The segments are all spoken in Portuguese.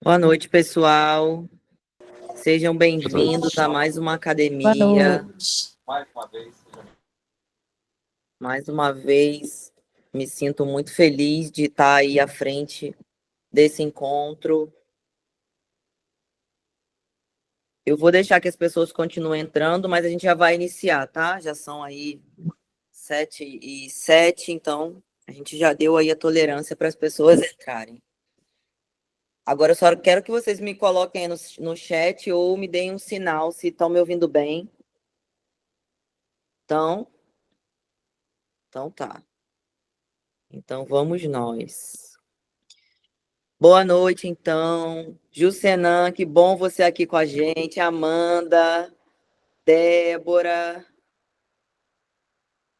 Boa noite, pessoal. Sejam bem-vindos a mais uma academia. Mais uma vez, me sinto muito feliz de estar aí à frente desse encontro. Eu vou deixar que as pessoas continuem entrando, mas a gente já vai iniciar, tá? Já são aí 7h07, então a gente já deu aí a tolerância para as pessoas entrarem. Agora eu só quero que vocês me coloquem aí no chat ou me deem um sinal se estão me ouvindo bem. Então tá. Então vamos nós. Boa noite, então. Juscenan, que bom você aqui com a gente. Amanda, Débora,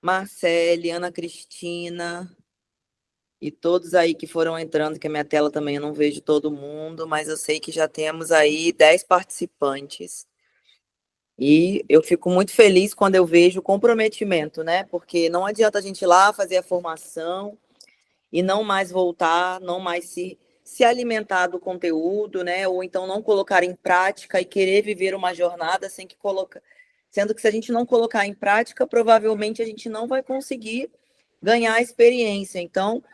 Marcele, Ana Cristina e todos aí que foram entrando, que a minha tela também eu não vejo todo mundo, mas eu sei que já temos aí 10 participantes. E eu fico muito feliz quando eu vejo o comprometimento, né? Porque não adianta a gente ir lá fazer a formação e não mais voltar, não mais se alimentar do conteúdo, né? Ou então não colocar em prática e querer viver uma jornada sem que colocar. Sendo que se a gente não colocar em prática, provavelmente a gente não vai conseguir ganhar experiência. Então,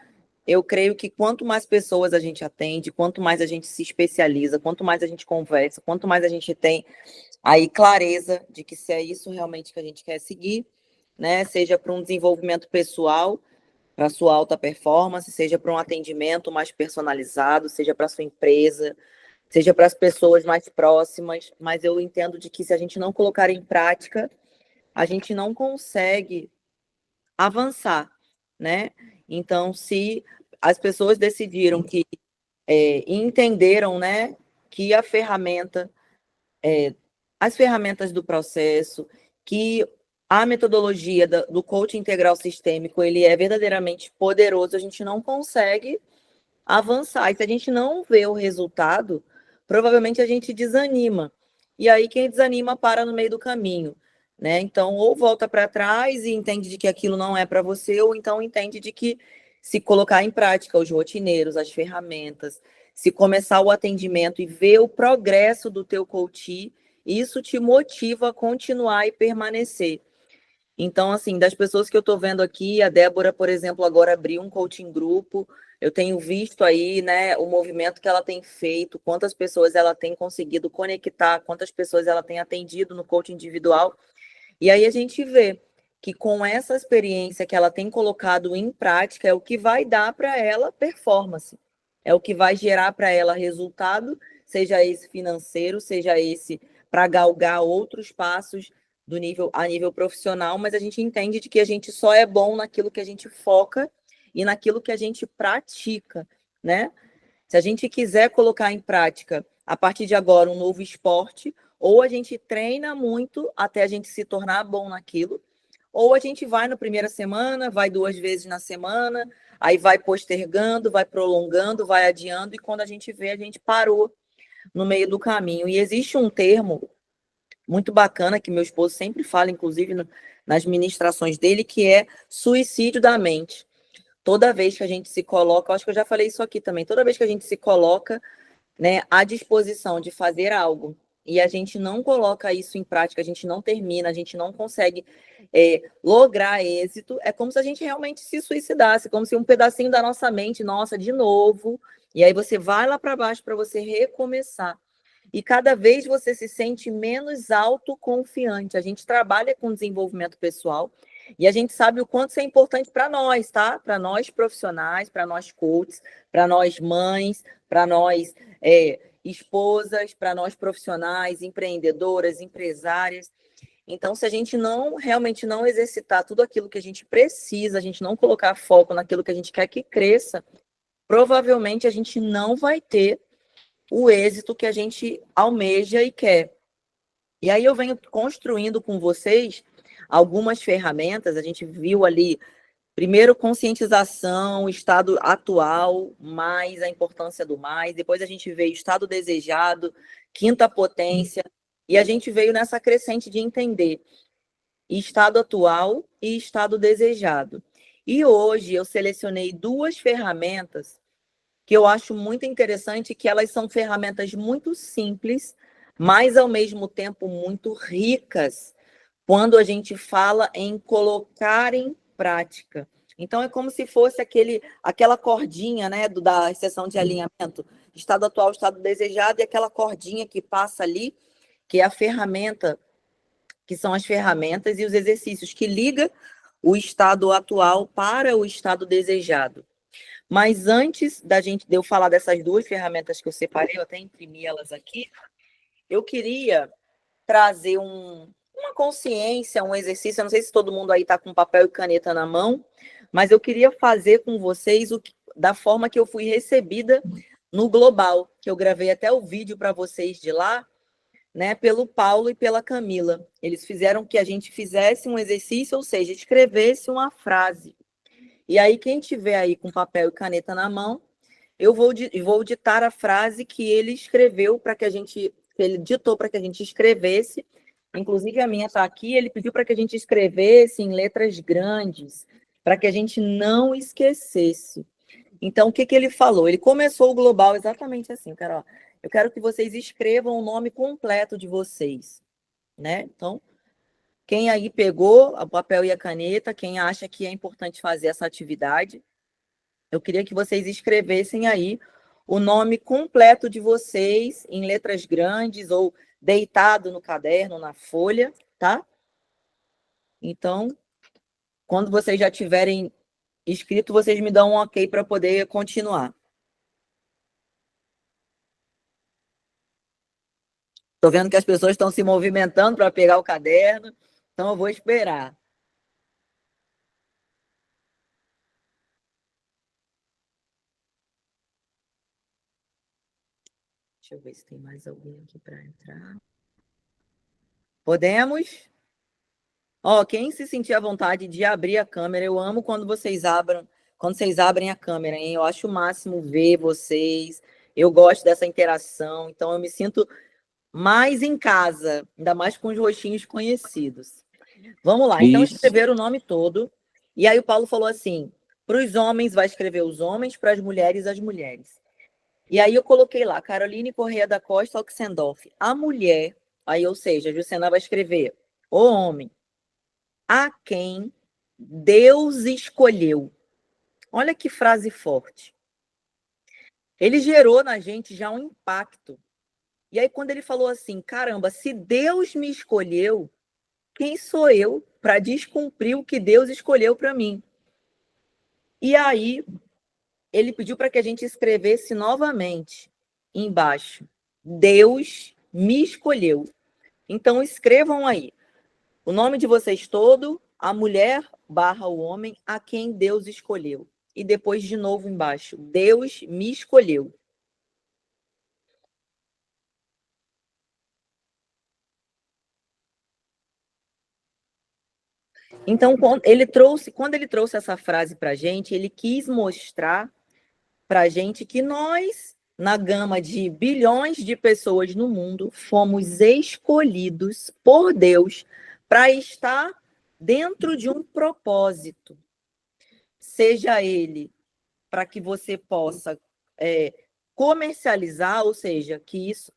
eu creio que quanto mais pessoas a gente atende, quanto mais a gente se especializa, quanto mais a gente conversa, quanto mais a gente tem aí clareza de que se é isso realmente que a gente quer seguir, né? Seja para um desenvolvimento pessoal, para a sua alta performance, seja para um atendimento mais personalizado, seja para a sua empresa, seja para as pessoas mais próximas, mas eu entendo de que se a gente não colocar em prática, a gente não consegue avançar, né? Então, se as pessoas decidiram que entenderam, né, que a ferramenta, as ferramentas do processo, que a metodologia do coaching integral sistêmico, ele é verdadeiramente poderoso, a gente não consegue avançar. E se a gente não vê o resultado, provavelmente a gente desanima. E aí quem desanima para no meio do caminho, né? Então, ou volta para trás e entende de que aquilo não é para você, ou então entende de que se colocar em prática os rotineiros, as ferramentas, se começar o atendimento e ver o progresso do teu coach, isso te motiva a continuar e permanecer. Então, assim, das pessoas que eu estou vendo aqui, a Débora, por exemplo, agora abriu um coaching grupo. Eu tenho visto aí, né, o movimento que ela tem feito, quantas pessoas ela tem conseguido conectar, quantas pessoas ela tem atendido no coaching individual. E aí a gente vê que com essa experiência que ela tem colocado em prática é o que vai dar para ela performance, é o que vai gerar para ela resultado, seja esse financeiro, seja esse para galgar outros passos do nível a nível profissional, mas a gente entende de que a gente só é bom naquilo que a gente foca e naquilo que a gente pratica, né? Se a gente quiser colocar em prática, a partir de agora, um novo esporte, ou a gente treina muito até a gente se tornar bom naquilo, ou a gente vai na primeira semana, vai 2 vezes na semana, aí vai postergando, vai prolongando, vai adiando, e quando a gente vê, a gente parou no meio do caminho. E existe um termo muito bacana que meu esposo sempre fala, inclusive nas ministrações dele, que é suicídio da mente. Toda vez que a gente se coloca, acho que eu já falei isso aqui também, toda vez que a gente se coloca, né, à disposição de fazer algo e a gente não coloca isso em prática, a gente não termina, a gente não consegue lograr êxito, é como se a gente realmente se suicidasse, como se um pedacinho da nossa mente, nossa, de novo, e aí você vai lá para baixo para você recomeçar. E cada vez você se sente menos autoconfiante. A gente trabalha com desenvolvimento pessoal e a gente sabe o quanto isso é importante para nós, tá? Para nós profissionais, para nós coaches, para nós mães, para nós esposas, para nós profissionais, empreendedoras, empresárias. Então, se a gente não realmente não exercitar tudo aquilo que a gente precisa, a gente não colocar foco naquilo que a gente quer que cresça, provavelmente a gente não vai ter o êxito que a gente almeja e quer. E aí eu venho construindo com vocês algumas ferramentas, a gente viu ali, primeiro conscientização, estado atual, mais a importância do mais, depois a gente veio estado desejado, quinta potência, e a gente veio nessa crescente de entender estado atual e estado desejado. E hoje eu selecionei 2 ferramentas que eu acho muito interessante, que elas são ferramentas muito simples, mas ao mesmo tempo muito ricas, quando a gente fala em colocar em prática. Então, é como se fosse aquela cordinha, né, da seção de alinhamento, estado atual, estado desejado, e aquela cordinha que passa ali, que é a ferramenta, que são as ferramentas e os exercícios que liga o estado atual para o estado desejado. Mas antes de eu falar dessas duas ferramentas que eu separei, eu até imprimi elas aqui, eu queria trazer uma consciência, um exercício. Eu não sei se todo mundo aí está com papel e caneta na mão, mas eu queria fazer com vocês da forma que eu fui recebida no Global, que eu gravei até o vídeo para vocês de lá, né, pelo Paulo e pela Camila. Eles fizeram que a gente fizesse um exercício, ou seja, escrevesse uma frase. E aí, quem tiver aí com papel e caneta na mão, eu vou ditar a frase que ele escreveu ele ditou para que a gente escrevesse. Inclusive, a minha está aqui, ele pediu para que a gente escrevesse em letras grandes, para que a gente não esquecesse. Então, o que ele falou? Ele começou o Global exatamente assim, Carol. Eu quero que vocês escrevam o nome completo de vocês, né? Então, quem aí pegou o papel e a caneta, quem acha que é importante fazer essa atividade, eu queria que vocês escrevessem aí o nome completo de vocês em letras grandes ou deitado no caderno, na folha, tá? Então, quando vocês já tiverem escrito, vocês me dão um ok para poder continuar. Estou vendo que as pessoas estão se movimentando para pegar o caderno, então eu vou esperar. Deixa eu ver se tem mais alguém aqui para entrar. Podemos? Ó, quem se sentir à vontade de abrir a câmera, eu amo quando vocês abrem a câmera, hein? Eu acho o máximo ver vocês. Eu gosto dessa interação, então eu me sinto mais em casa, ainda mais com os rostinhos conhecidos. Vamos lá, então escrever o nome todo. E aí o Paulo falou assim: para os homens vai escrever os homens, para as mulheres as mulheres. E aí eu coloquei lá, Caroline Correia da Costa Oxendorf, a mulher, aí, ou seja, a Jucena vai escrever o homem, a quem Deus escolheu. Olha que frase forte. Ele gerou na gente já um impacto. E aí, quando ele falou assim, caramba, se Deus me escolheu, quem sou eu para descumprir o que Deus escolheu para mim? E aí, ele pediu para que a gente escrevesse novamente embaixo. Deus me escolheu. Então, escrevam aí. O nome de vocês todo, a mulher / o homem a quem Deus escolheu. E depois de novo embaixo, Deus me escolheu. Então, quando ele trouxe essa frase para a gente, ele quis mostrar para a gente que nós, na gama de bilhões de pessoas no mundo, fomos escolhidos por Deus para estar dentro de um propósito. Seja ele para que você possa comercializar, ou seja, que isso...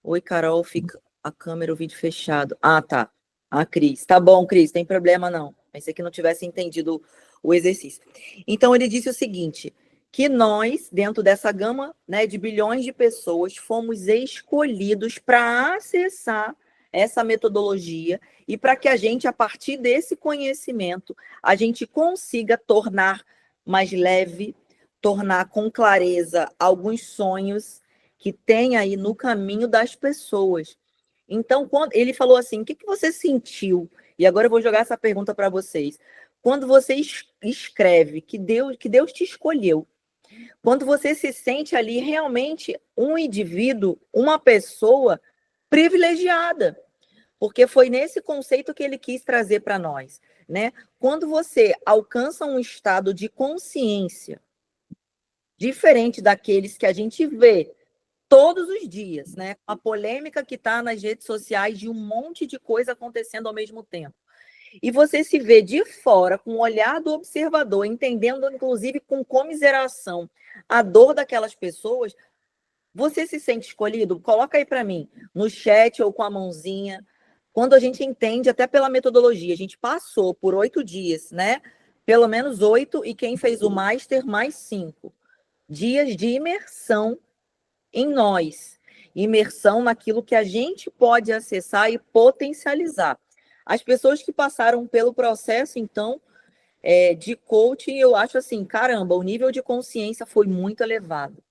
Oi, Carol, fica a câmera, o vídeo fechado. Ah, tá. A Cris. Tá bom, Cris, tem problema não. Pensei que não tivesse entendido o exercício. Então, ele disse o seguinte, que nós, dentro dessa gama, né, de bilhões de pessoas, fomos escolhidos para acessar essa metodologia e para que a gente, a partir desse conhecimento, a gente consiga tornar mais leve, tornar com clareza alguns sonhos que tem aí no caminho das pessoas. Então, quando ele falou assim, o que você sentiu? E agora eu vou jogar essa pergunta para vocês. Quando você escreve que Deus te escolheu, quando você se sente ali realmente um indivíduo, uma pessoa privilegiada, porque foi nesse conceito que ele quis trazer para nós, né? Quando você alcança um estado de consciência diferente daqueles que a gente vê todos os dias, né? A polêmica que está nas redes sociais de um monte de coisa acontecendo ao mesmo tempo. e você se vê de fora, com o olhar do observador, entendendo, inclusive, com comiseração, a dor daquelas pessoas, você se sente escolhido? Coloca aí para mim, no chat ou com a mãozinha. Quando a gente entende, até pela metodologia, a gente passou por 8 dias, né? Pelo menos 8, e quem fez o Master, mais 5 dias de imersão em nós. Imersão naquilo que a gente pode acessar e potencializar. As pessoas que passaram pelo processo, então, de coaching, eu acho assim, caramba, o nível de consciência foi muito elevado.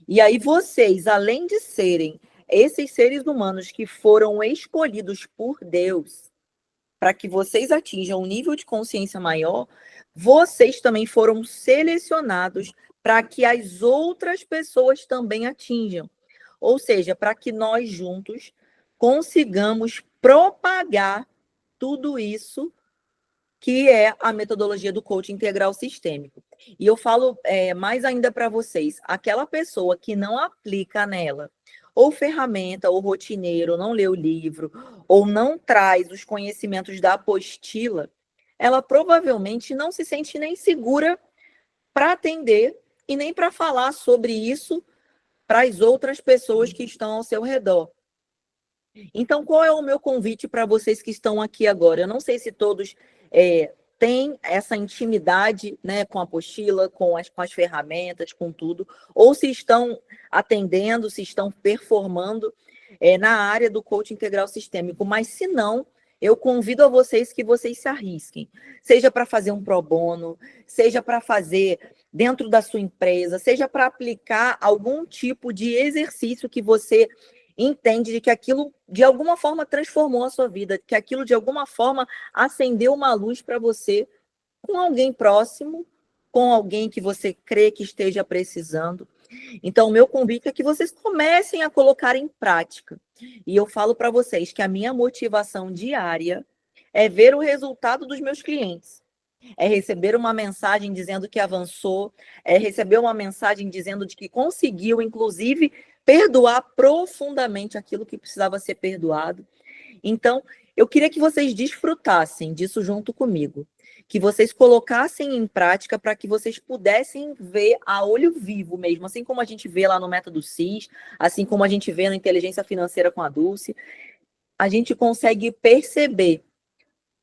E aí vocês, além de serem esses seres humanos que foram escolhidos por Deus para que vocês atinjam um nível de consciência maior, vocês também foram selecionados para que as outras pessoas também atinjam. Ou seja, para que nós juntos consigamos propagar tudo isso que é a metodologia do coaching integral sistêmico. E eu falo mais ainda para vocês, aquela pessoa que não aplica nela ou ferramenta, ou rotineiro, ou não lê o livro, ou não traz os conhecimentos da apostila, ela provavelmente não se sente nem segura para atender e nem para falar sobre isso para as outras pessoas que estão ao seu redor. Então, qual é o meu convite para vocês que estão aqui agora? Eu não sei se todos têm essa intimidade, né, com a apostila, com as ferramentas, com tudo, ou se estão atendendo, se estão performando na área do coaching integral sistêmico. Mas, se não, eu convido a vocês que vocês se arrisquem, seja para fazer um pro bono, seja para fazer dentro da sua empresa, seja para aplicar algum tipo de exercício que você entende de que aquilo, de alguma forma, transformou a sua vida, que aquilo, de alguma forma, acendeu uma luz para você, com alguém próximo, com alguém que você crê que esteja precisando. Então, o meu convite é que vocês comecem a colocar em prática. E eu falo para vocês que a minha motivação diária é ver o resultado dos meus clientes. É receber uma mensagem dizendo que avançou, é receber uma mensagem dizendo de que conseguiu, inclusive, perdoar profundamente aquilo que precisava ser perdoado. Então, eu queria que vocês desfrutassem disso junto comigo, que vocês colocassem em prática para que vocês pudessem ver a olho vivo mesmo, assim como a gente vê lá no Método CIS, assim como a gente vê na Inteligência Financeira com a Dulce, a gente consegue perceber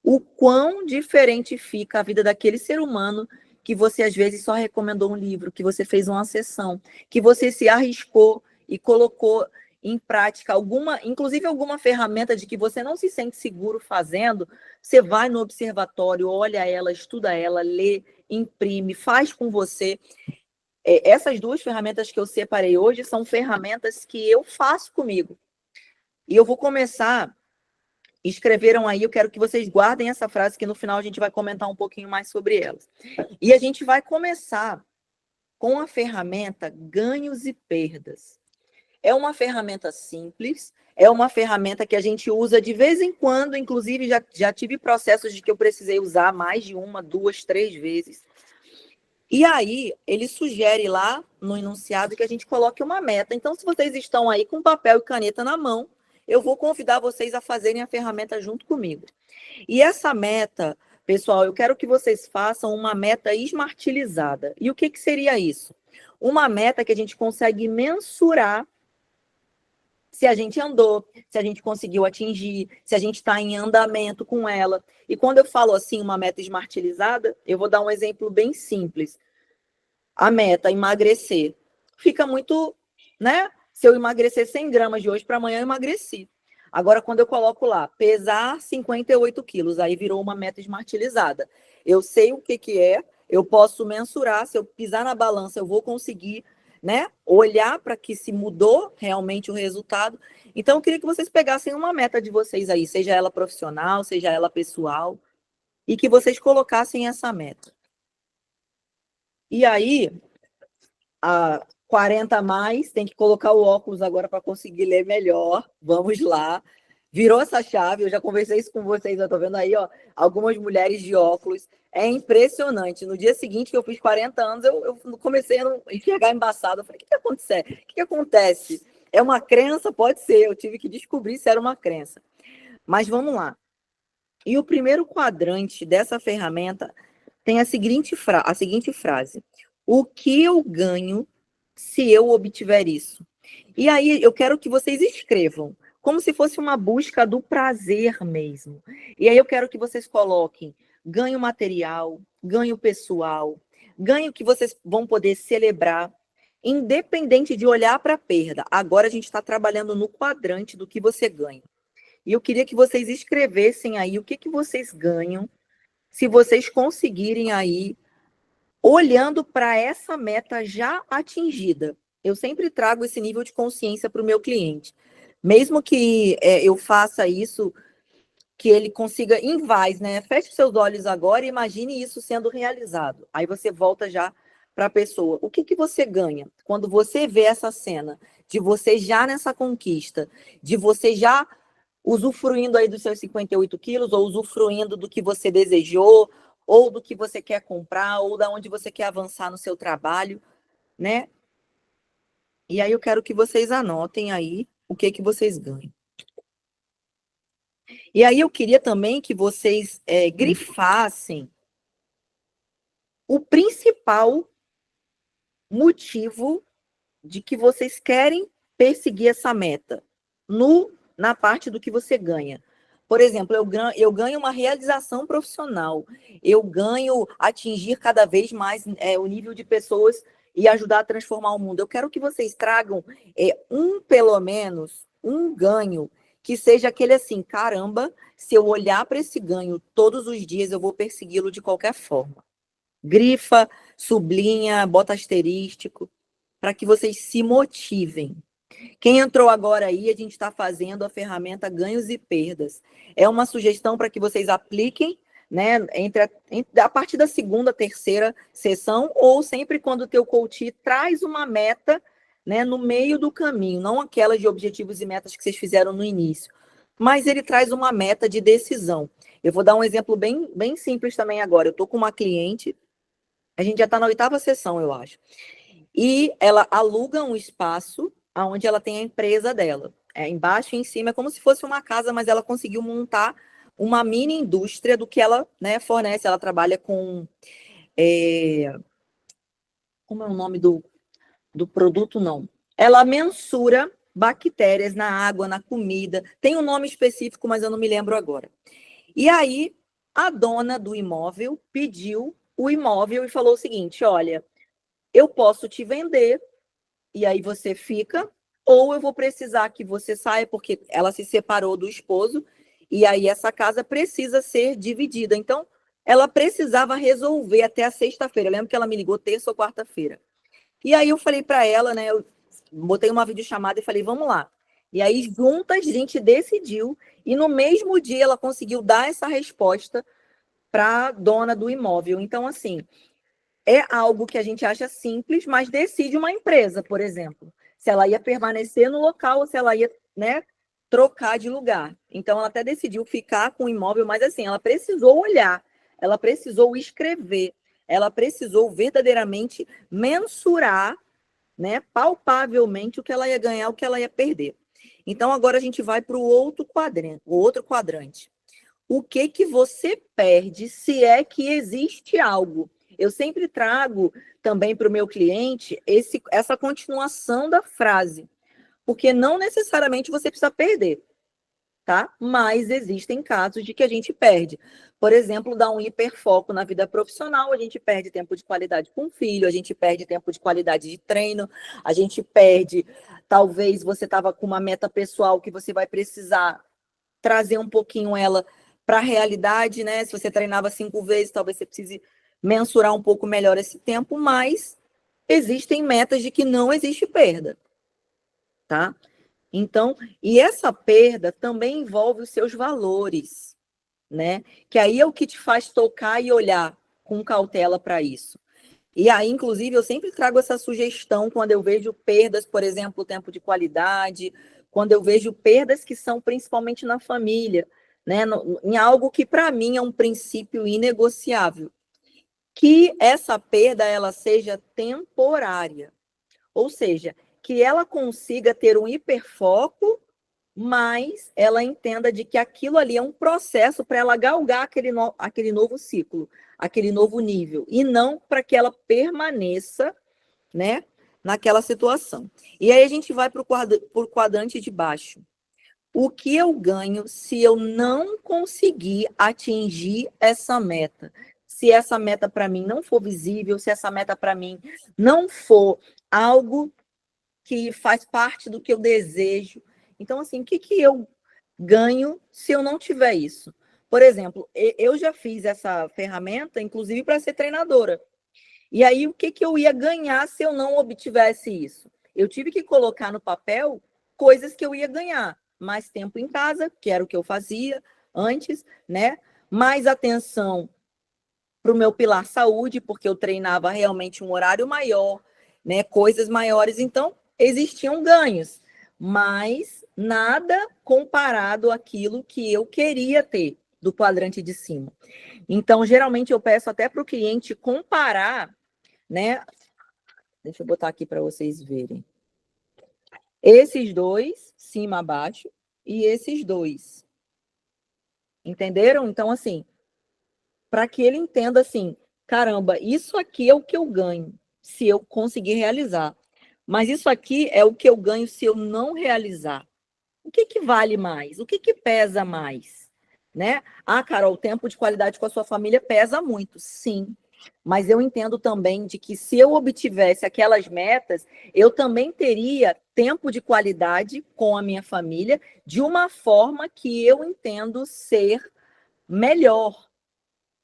o quão diferente fica a vida daquele ser humano que você às vezes só recomendou um livro, que você fez uma sessão, que você se arriscou e colocou em prática alguma, inclusive alguma ferramenta de que você não se sente seguro fazendo, você vai no observatório, olha ela, estuda ela, lê, imprime, faz com você. Essas duas ferramentas que eu separei hoje são ferramentas que eu faço comigo. E eu vou começar, escreveram aí, eu quero que vocês guardem essa frase, que no final a gente vai comentar um pouquinho mais sobre elas. E a gente vai começar com a ferramenta ganhos e perdas. É uma ferramenta simples, é uma ferramenta que a gente usa de vez em quando, inclusive já tive processos de que eu precisei usar mais de 1, 2, 3 vezes. E aí, ele sugere lá no enunciado que a gente coloque uma meta. Então, se vocês estão aí com papel e caneta na mão, eu vou convidar vocês a fazerem a ferramenta junto comigo. E essa meta, pessoal, eu quero que vocês façam uma meta esmartilizada. E o que seria isso? Uma meta que a gente consegue mensurar se a gente andou, se a gente conseguiu atingir, se a gente está em andamento com ela. E quando eu falo assim, uma meta esmartilizada, eu vou dar um exemplo bem simples. A meta, emagrecer. Fica muito, né? Se eu emagrecer 100 gramas de hoje para amanhã, eu emagreci. Agora, quando eu coloco lá, pesar 58 quilos, aí virou uma meta esmartilizada. Eu sei o que é, eu posso mensurar, se eu pisar na balança, eu vou conseguir, né, olhar para que se mudou realmente o resultado. Então, eu queria que vocês pegassem uma meta de vocês aí, seja ela profissional, seja ela pessoal, e que vocês colocassem essa meta. E aí, a 40 a mais, tem que colocar o óculos agora para conseguir ler melhor. Vamos lá. Virou essa chave, eu já conversei isso com vocês, eu tô vendo aí, ó, algumas mulheres de óculos. É impressionante. No dia seguinte que eu fiz 40 anos, eu comecei a enxergar embaçado. Eu falei, o que acontece? O que acontece? É uma crença? Pode ser. Eu tive que descobrir se era uma crença. Mas vamos lá. E o primeiro quadrante dessa ferramenta tem a seguinte frase: o que eu ganho se eu obtiver isso? E aí eu quero que vocês escrevam, como se fosse uma busca do prazer mesmo. E aí eu quero que vocês coloquem ganho material, ganho pessoal, ganho que vocês vão poder celebrar, independente de olhar para a perda. Agora a gente está trabalhando no quadrante do que você ganha. E eu queria que vocês escrevessem aí o que vocês ganham se vocês conseguirem aí, olhando para essa meta já atingida. Eu sempre trago esse nível de consciência para o meu cliente. Mesmo que eu faça isso, que ele consiga em vaz, né? Feche seus olhos agora e imagine isso sendo realizado. Aí você volta já para a pessoa. O que você ganha quando você vê essa cena de você já nessa conquista, de você já usufruindo aí dos seus 58 quilos, ou usufruindo do que você desejou, ou do que você quer comprar, ou da onde você quer avançar no seu trabalho, né? E aí eu quero que vocês anotem aí o que vocês ganham. E aí eu queria também que vocês grifassem o principal motivo de que vocês querem perseguir essa meta na parte do que você ganha. Por exemplo, eu ganho uma realização profissional, eu ganho atingir cada vez mais o nível de pessoas e ajudar a transformar o mundo. Eu quero que vocês tragam pelo menos, um ganho que seja aquele assim, caramba, se eu olhar para esse ganho todos os dias, eu vou persegui-lo de qualquer forma. Grifa, sublinha, bota asterístico, para que vocês se motivem. Quem entrou agora aí, a gente está fazendo a ferramenta ganhos e perdas. É uma sugestão para que vocês apliquem, né, a partir da segunda, terceira sessão, ou sempre quando o teu coach traz uma meta, né, no meio do caminho, não aquela de objetivos e metas que vocês fizeram no início, mas ele traz uma meta de decisão. Eu vou dar um exemplo bem simples também agora. Eu estou com uma cliente, a gente já está na 8ª sessão, eu acho. E ela aluga um espaço onde ela tem a empresa dela. Embaixo e em cima é como se fosse uma casa, mas ela conseguiu montar uma mini indústria do que ela, né, fornece. Ela trabalha com... como é o nome do produto? Não. Ela mensura bactérias na água, na comida. Tem um nome específico, mas eu não me lembro agora. E aí, a dona do imóvel pediu o imóvel e falou o seguinte: olha, eu posso te vender, e aí você fica, ou eu vou precisar que você saia, porque ela se separou do esposo, e aí essa casa precisa ser dividida. Então, ela precisava resolver até a sexta-feira. Eu lembro que ela me ligou terça ou quarta-feira. E aí eu falei para ela, né, eu botei uma videochamada e falei, vamos lá. E aí, juntas, a gente decidiu, e no mesmo dia ela conseguiu dar essa resposta para a dona do imóvel. Então, assim, é algo que a gente acha simples, mas decide uma empresa, por exemplo, se ela ia permanecer no local ou se ela ia, né, trocar de lugar. Então, ela até decidiu ficar com o imóvel, mas assim, ela precisou olhar, ela precisou escrever, ela precisou verdadeiramente mensurar, né, palpavelmente o que ela ia ganhar, o que ela ia perder. Então, agora a gente vai para o outro quadrante. O que você perde se é que existe algo? Eu sempre trago também para o meu cliente essa continuação da frase, porque não necessariamente você precisa perder, tá? Mas existem casos de que a gente perde. Por exemplo, dá um hiperfoco na vida profissional, a gente perde tempo de qualidade com o filho, a gente perde tempo de qualidade de treino, a gente perde, talvez você estava com uma meta pessoal que você vai precisar trazer um pouquinho ela para a realidade, né? Se você treinava 5 vezes, talvez você precise mensurar um pouco melhor esse tempo, mas existem metas de que não existe perda, tá? Então, e essa perda também envolve os seus valores, né? Que aí é o que te faz tocar e olhar com cautela para isso. E aí, inclusive, eu sempre trago essa sugestão quando eu vejo perdas, por exemplo, o tempo de qualidade, quando eu vejo perdas que são principalmente na família, né? Em algo que, para mim, é um princípio inegociável. Que essa perda ela seja temporária. Ou seja, que ela consiga ter um hiperfoco mas ela entenda de que aquilo ali é um processo para ela galgar aquele novo ciclo, aquele novo nível, e não para que ela permaneça, né, naquela situação. E aí a gente vai para o quadrante de baixo. O que eu ganho se eu não conseguir atingir essa meta? Se essa meta para mim não for visível, se essa meta para mim não for algo que faz parte do que eu desejo. Então, assim, o que eu ganho se eu não tiver isso? Por exemplo, eu já fiz essa ferramenta, inclusive, para ser treinadora. E aí, o que eu ia ganhar se eu não obtivesse isso? Eu tive que colocar no papel coisas que eu ia ganhar. Mais tempo em casa, que era o que eu fazia antes, né? Mais atenção para o meu pilar saúde, porque eu treinava realmente um horário maior, né? Coisas maiores. Então, existiam ganhos, mas nada comparado àquilo que eu queria ter do quadrante de cima. Então, geralmente, eu peço até para o cliente comparar, né? Deixa eu botar aqui para vocês verem. Esses dois, cima a baixo, e esses dois. Entenderam? Então, assim, para que ele entenda assim, caramba, isso aqui é o que eu ganho se eu conseguir realizar. Mas isso aqui é o que eu ganho se eu não realizar. O que vale mais? O que pesa mais? Né? Ah, Carol, o tempo de qualidade com a sua família pesa muito, sim. Mas eu entendo também de que se eu obtivesse aquelas metas, eu também teria tempo de qualidade com a minha família de uma forma que eu entendo ser melhor,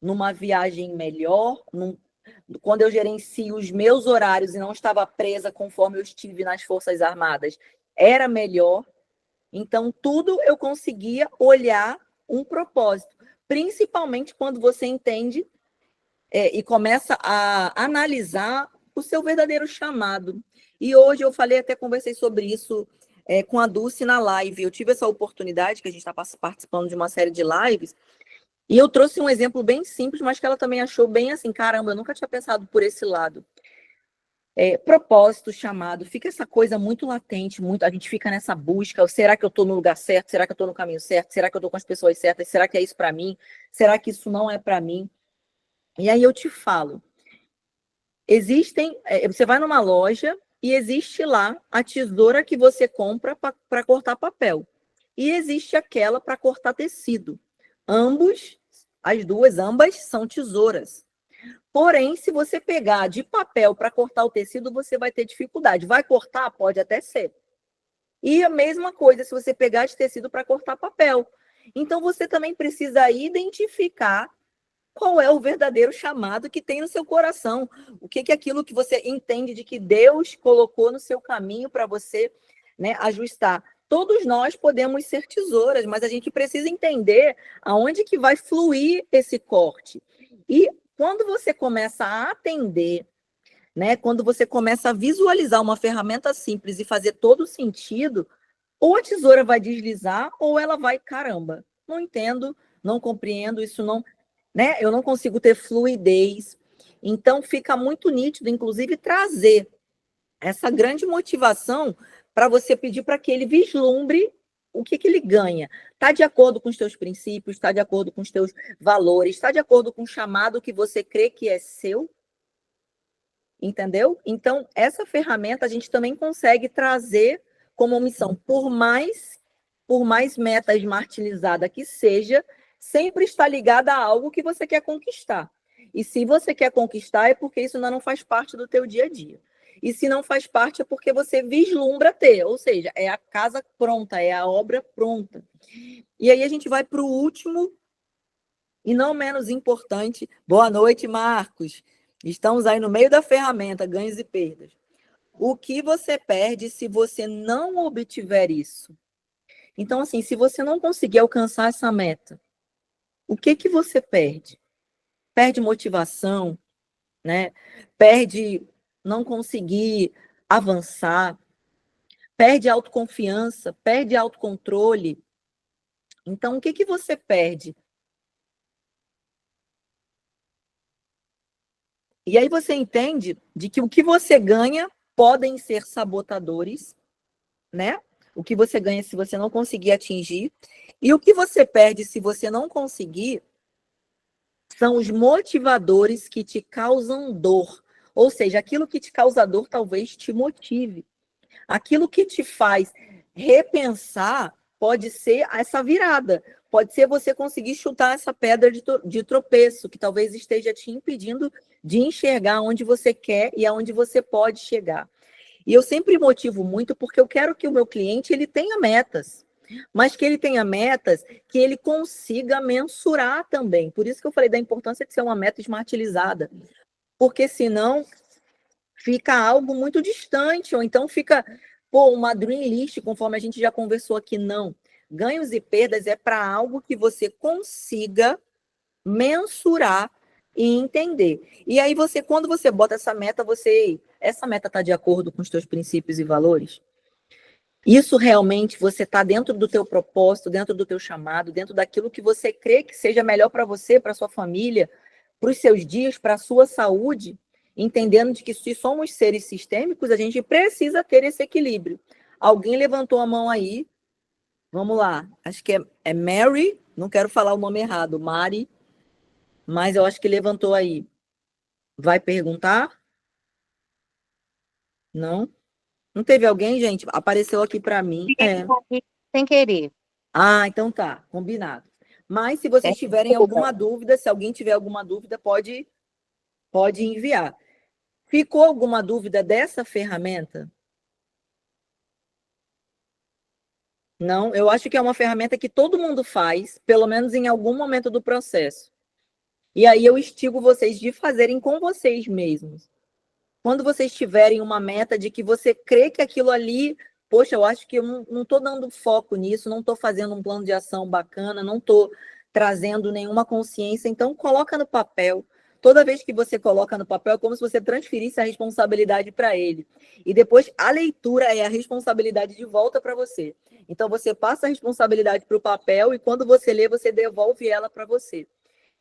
numa viagem melhor, quando eu gerencio os meus horários e não estava presa conforme eu estive nas Forças Armadas, era melhor. Então, tudo eu conseguia olhar um propósito, principalmente quando você entende e começa a analisar o seu verdadeiro chamado. E hoje eu falei, até conversei sobre isso com a Dulce na live. Eu tive essa oportunidade, que a gente está participando de uma série de lives, e eu trouxe um exemplo bem simples, mas que ela também achou bem assim, caramba, eu nunca tinha pensado por esse lado. Propósito, chamado, fica essa coisa muito latente, muito, a gente fica nessa busca, será que eu estou no lugar certo? Será que eu estou no caminho certo? Será que eu estou com as pessoas certas? Será que é isso para mim? Será que isso não é para mim? E aí eu te falo, você vai numa loja e existe lá a tesoura que você compra para cortar papel. E existe aquela para cortar tecido. Ambas são tesouras. Porém, se você pegar de papel para cortar o tecido, você vai ter dificuldade. Vai cortar? Pode até ser. E a mesma coisa se você pegar de tecido para cortar papel. Então, você também precisa identificar qual é o verdadeiro chamado que tem no seu coração. O que é aquilo que você entende de que Deus colocou no seu caminho para você, né, ajustar. Todos nós podemos ser tesouras, mas a gente precisa entender aonde que vai fluir esse corte. E quando você começa a atender, né, quando você começa a visualizar uma ferramenta simples e fazer todo sentido, ou a tesoura vai deslizar, ou ela vai, caramba, não entendo, não compreendo, isso não, né? Eu não consigo ter fluidez. Então fica muito nítido, inclusive, trazer essa grande motivação para você pedir para que ele vislumbre o que ele ganha. Está de acordo com os teus princípios, está de acordo com os teus valores, está de acordo com o chamado que você crê que é seu? Entendeu? Então, essa ferramenta a gente também consegue trazer como missão, por mais meta martirizada que seja, sempre está ligada a algo que você quer conquistar. E se você quer conquistar, é porque isso ainda não faz parte do teu dia a dia. E se não faz parte, é porque você vislumbra ter, ou seja, é a casa pronta, é a obra pronta. E aí a gente vai para o último e não menos importante. Boa noite, Marcos. Estamos aí no meio da ferramenta, ganhos e perdas. O que você perde se você não obtiver isso? Então, assim, se você não conseguir alcançar essa meta, o que você perde? Perde motivação, né? Perde não conseguir avançar, perde autoconfiança, perde autocontrole. Então, o que você perde? E aí você entende de que o que você ganha podem ser sabotadores, né? o que você ganha se você não conseguir atingir, e o que você perde se você não conseguir são os motivadores que te causam dor. Ou seja, aquilo que te causa dor talvez te motive. Aquilo que te faz repensar pode ser essa virada. Pode ser você conseguir chutar essa pedra de tropeço, que talvez esteja te impedindo de enxergar onde você quer e aonde você pode chegar. E eu sempre motivo muito porque eu quero que o meu cliente ele tenha metas, mas que ele tenha metas que ele consiga mensurar também. Por isso que eu falei da importância de ser uma meta esmartilizada, porque senão fica algo muito distante, ou então fica uma dream list, conforme a gente já conversou aqui. Não. Ganhos e perdas é para algo que você consiga mensurar e entender. E aí você, quando você bota essa meta, essa meta está de acordo com os teus princípios e valores? Isso realmente você está dentro do teu propósito, dentro do teu chamado, dentro daquilo que você crê que seja melhor para você, para sua família, para os seus dias, para a sua saúde, entendendo de que se somos seres sistêmicos, a gente precisa ter esse equilíbrio. Alguém levantou a mão aí, vamos lá, acho que é Mary, não quero falar o nome errado, Mari, mas eu acho que levantou aí. Vai perguntar? Não? Não teve alguém, gente? Apareceu aqui para mim. Sem querer. Ah, então tá, combinado. Mas se vocês tiverem alguma dúvida, se alguém tiver alguma dúvida, pode enviar. Ficou alguma dúvida dessa ferramenta? Não, eu acho que é uma ferramenta que todo mundo faz, pelo menos em algum momento do processo. E aí eu instigo vocês de fazerem com vocês mesmos. Quando vocês tiverem uma meta de que você crê que aquilo ali, poxa, eu acho que eu não estou dando foco nisso, não estou fazendo um plano de ação bacana, não estou trazendo nenhuma consciência, então coloca no papel. Toda vez que você coloca no papel, é como se você transferisse a responsabilidade para ele. E depois a leitura é a responsabilidade de volta para você. Então você passa a responsabilidade para o papel e quando você lê, você devolve ela para você.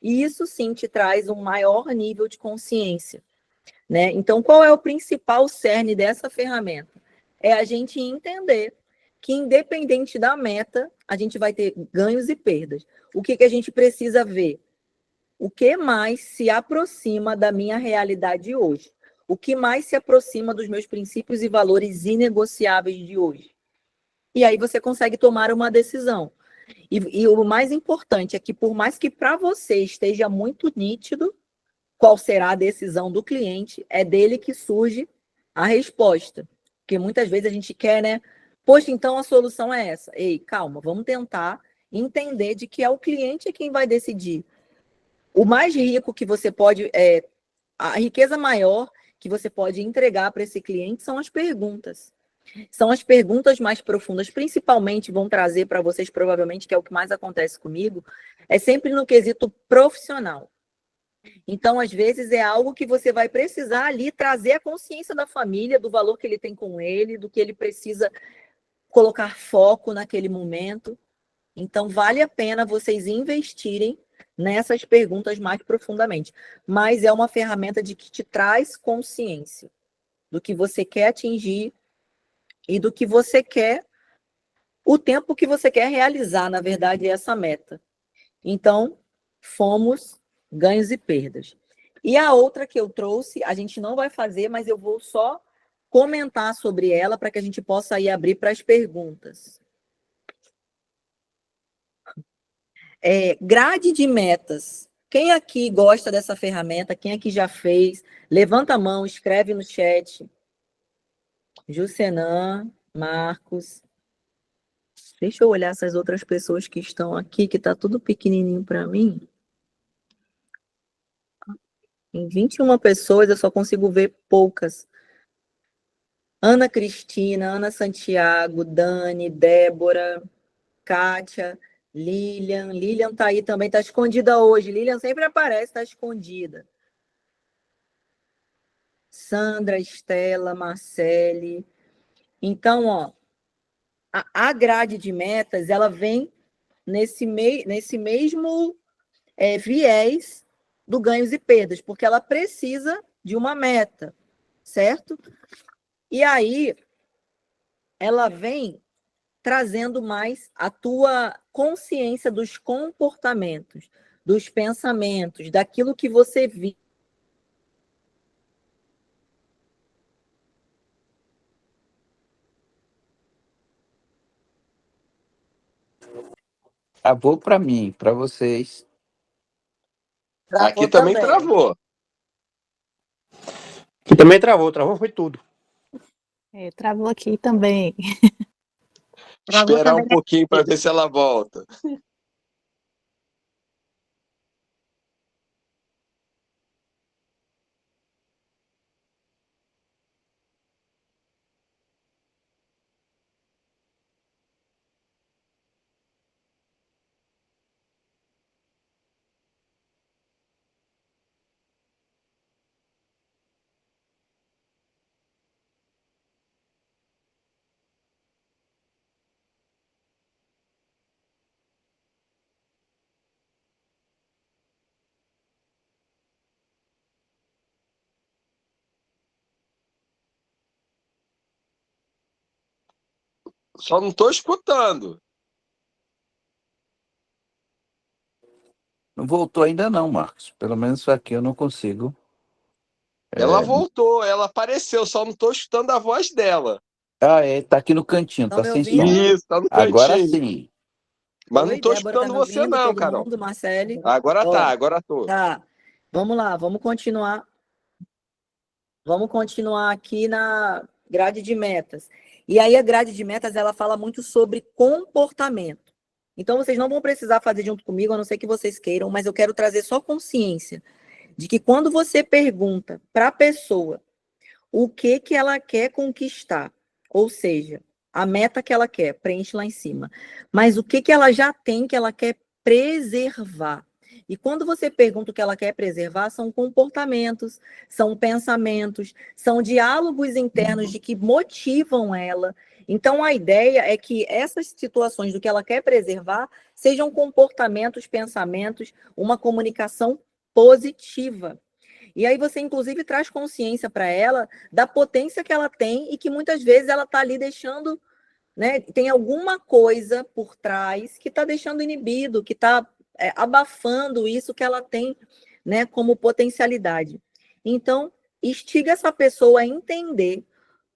E isso sim te traz um maior nível de consciência. Né? Então, qual é o principal cerne dessa ferramenta? É a gente entender que, independente da meta, a gente vai ter ganhos e perdas. O que a gente precisa ver? O que mais se aproxima da minha realidade hoje? O que mais se aproxima dos meus princípios e valores inegociáveis de hoje? E aí você consegue tomar uma decisão. E o mais importante é que, por mais que para você esteja muito nítido, qual será a decisão do cliente, é dele que surge a resposta. Porque muitas vezes a gente quer, né? Poxa, então a solução é essa. Ei, calma, vamos tentar entender de que é o cliente quem vai decidir. O mais rico que você pode, a riqueza maior que você pode entregar para esse cliente são as perguntas. São as perguntas mais profundas, principalmente vão trazer para vocês, provavelmente, que é o que mais acontece comigo, é sempre no quesito profissional. Então, às vezes, é algo que você vai precisar ali trazer a consciência da família, do valor que ele tem com ele, do que ele precisa colocar foco naquele momento. Então, vale a pena vocês investirem nessas perguntas mais profundamente. Mas é uma ferramenta de que te traz consciência do que você quer atingir e do que você quer, o tempo que você quer realizar, na verdade, é essa meta. Então, fomos ganhos e perdas. E a outra que eu trouxe, a gente não vai fazer, mas eu vou só comentar sobre ela para que a gente possa aí abrir para as perguntas. Grade de metas. Quem aqui gosta dessa ferramenta? Quem aqui já fez? Levanta a mão, escreve no chat. Jucenã, Marcos. Deixa eu olhar essas outras pessoas que estão aqui, que está tudo pequenininho para mim. Em 21 pessoas, eu só consigo ver poucas. Ana Cristina, Ana Santiago, Dani, Débora, Kátia, Lilian. Lilian tá aí também, tá escondida hoje. Lilian sempre aparece, tá escondida. Sandra, Estela, Marcele. Então, ó, a grade de metas, ela vem nesse mesmo viés do ganhos e perdas, porque ela precisa de uma meta, certo? E aí, ela vem trazendo mais a tua consciência dos comportamentos, dos pensamentos, daquilo que você vive. Travou para mim, para vocês. Aqui também travou. Aqui também travou foi tudo. Travou aqui também. Esperar um pouquinho para ver se ela volta. Só não estou escutando. Não voltou ainda não, Marcos. Pelo menos isso aqui eu não consigo. Ela voltou, ela apareceu, só não estou escutando a voz dela. Tá aqui no cantinho, tá sem som. Isso, tá no cantinho. Agora sim. Mas não estou escutando você não, Carol. Marcele. Agora tá, agora estou. Tá, vamos lá, vamos continuar. Vamos continuar aqui na grade de metas. E aí a grade de metas, ela fala muito sobre comportamento. Então, vocês não vão precisar fazer junto comigo, a não ser que vocês queiram, mas eu quero trazer só consciência de que quando você pergunta para a pessoa o que ela quer conquistar, ou seja, a meta que ela quer, preenche lá em cima, mas o que ela já tem que ela quer preservar. E quando você pergunta o que ela quer preservar, são comportamentos, são pensamentos, são diálogos internos de que motivam ela. Então, a ideia é que essas situações do que ela quer preservar sejam comportamentos, pensamentos, uma comunicação positiva. E aí você, inclusive, traz consciência para ela da potência que ela tem e que muitas vezes ela está ali deixando, né? Tem alguma coisa por trás que está deixando inibido, que está abafando isso que ela tem, né, como potencialidade. Então, instiga essa pessoa a entender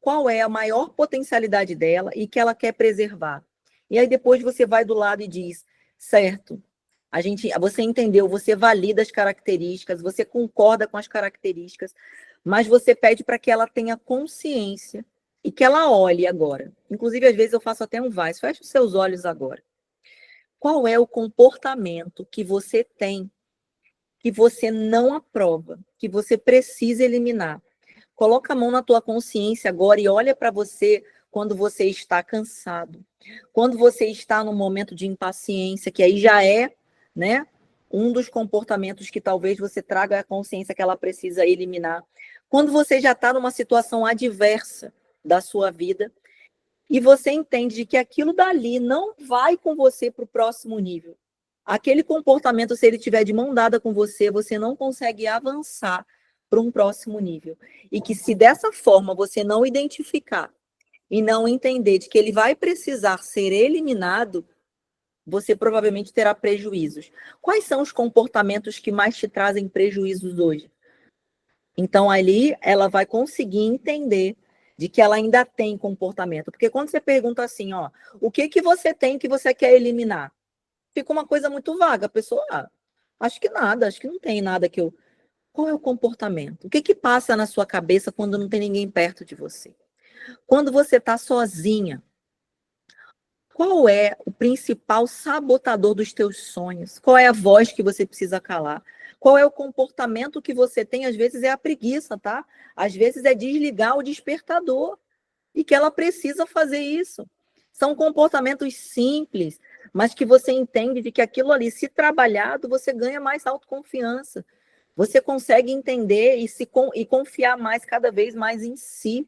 qual é a maior potencialidade dela e que ela quer preservar. E aí depois você vai do lado e diz, certo, você entendeu, você valida as características, você concorda com as características, mas você pede para que ela tenha consciência e que ela olhe agora. Inclusive, às vezes eu faço até um vai, fecha os seus olhos agora. Qual é o comportamento que você tem, que você não aprova, que você precisa eliminar? Coloca a mão na tua consciência agora e olha para você quando você está cansado, quando você está num momento de impaciência, que aí já é, né, um dos comportamentos que talvez você traga a consciência que ela precisa eliminar. Quando você já está numa situação adversa da sua vida, e você entende de que aquilo dali não vai com você para o próximo nível. Aquele comportamento, se ele tiver de mão dada com você, você não consegue avançar para um próximo nível. E que se dessa forma você não identificar e não entender de que ele vai precisar ser eliminado, você provavelmente terá prejuízos. Quais são os comportamentos que mais te trazem prejuízos hoje? Então, ali, ela vai conseguir entender de que ela ainda tem comportamento. Porque quando você pergunta assim, ó, o que você tem que você quer eliminar? Fica uma coisa muito vaga. A pessoa, acho que nada, acho que não tem nada que eu... Qual é o comportamento? O que passa na sua cabeça quando não tem ninguém perto de você? Quando você está sozinha, qual é o principal sabotador dos teus sonhos? Qual é a voz que você precisa calar? Qual é o comportamento que você tem? Às vezes é a preguiça, tá? Às vezes é desligar o despertador e que ela precisa fazer isso. São comportamentos simples, mas que você entende de que aquilo ali, se trabalhado, você ganha mais autoconfiança. Você consegue entender e confiar mais, cada vez mais em si.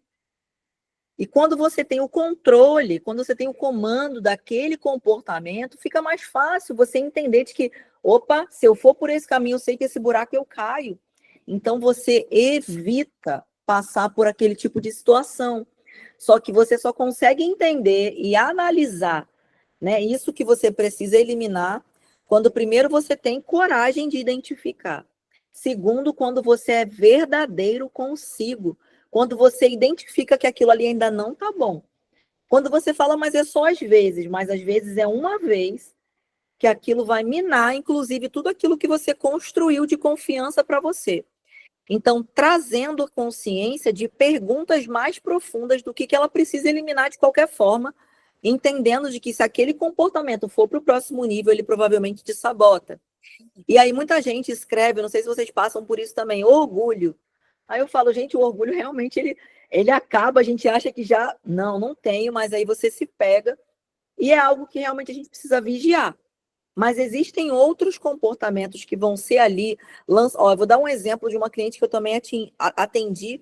E quando você tem o controle, quando você tem o comando daquele comportamento, fica mais fácil você entender de que, opa, se eu for por esse caminho, eu sei que esse buraco eu caio. Então, você evita passar por aquele tipo de situação. Só que você só consegue entender e analisar, né, isso que você precisa eliminar quando primeiro você tem coragem de identificar. Segundo, quando você é verdadeiro consigo. Quando você identifica que aquilo ali ainda não tá bom. Quando você fala, mas é só às vezes, mas às vezes é uma vez que aquilo vai minar, inclusive, tudo aquilo que você construiu de confiança para você. Então, trazendo a consciência de perguntas mais profundas do que ela precisa eliminar de qualquer forma, entendendo de que se aquele comportamento for para o próximo nível, ele provavelmente te sabota. E aí muita gente escreve, não sei se vocês passam por isso também, orgulho. Aí eu falo, gente, o orgulho realmente ele acaba, a gente acha que já, não tenho, mas aí você se pega e é algo que realmente a gente precisa vigiar. Mas existem outros comportamentos que vão ser ali. Eu vou dar um exemplo de uma cliente que eu também atendi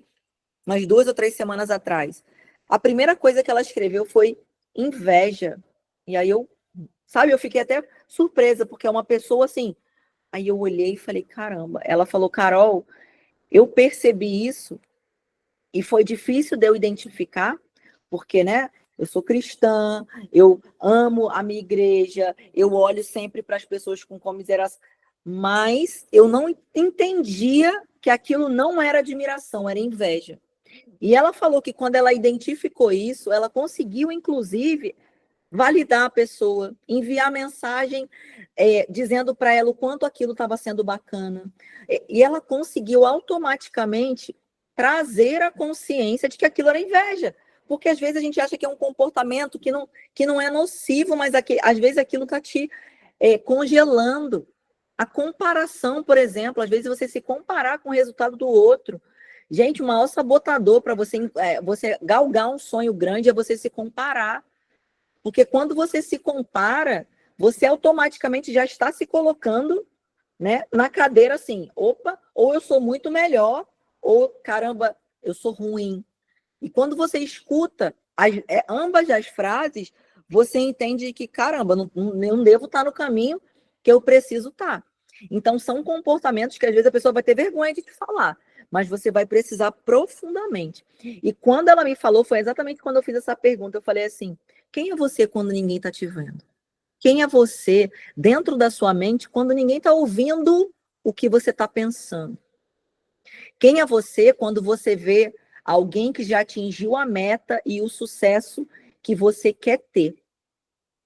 umas 2 ou 3 semanas atrás. A primeira coisa que ela escreveu foi inveja. E aí eu fiquei até surpresa, porque é uma pessoa assim. Aí eu olhei e falei, caramba. Ela falou, Carol, eu percebi isso e foi difícil de eu identificar, porque, né? Eu sou cristã, eu amo a minha igreja, eu olho sempre para as pessoas com comiseração, mas eu não entendia que aquilo não era admiração, era inveja. E ela falou que quando ela identificou isso, ela conseguiu, inclusive, validar a pessoa, enviar mensagem dizendo para ela o quanto aquilo estava sendo bacana. E ela conseguiu automaticamente trazer a consciência de que aquilo era inveja. Porque às vezes a gente acha que é um comportamento que não é nocivo, mas às vezes aquilo está te congelando. A comparação, por exemplo, às vezes você se comparar com o resultado do outro. Gente, o maior sabotador para você galgar um sonho grande é você se comparar. Porque quando você se compara, você automaticamente já está se colocando, né, na cadeira assim, opa, ou eu sou muito melhor, ou caramba, eu sou ruim. E quando você escuta ambas as frases, você entende que, caramba, não devo estar no caminho que eu preciso estar. Então, são comportamentos que às vezes a pessoa vai ter vergonha de te falar, mas você vai precisar profundamente. E quando ela me falou, foi exatamente quando eu fiz essa pergunta, eu falei assim, quem é você quando ninguém está te vendo? Quem é você dentro da sua mente quando ninguém está ouvindo o que você está pensando? Quem é você quando você vê alguém que já atingiu a meta e o sucesso que você quer ter?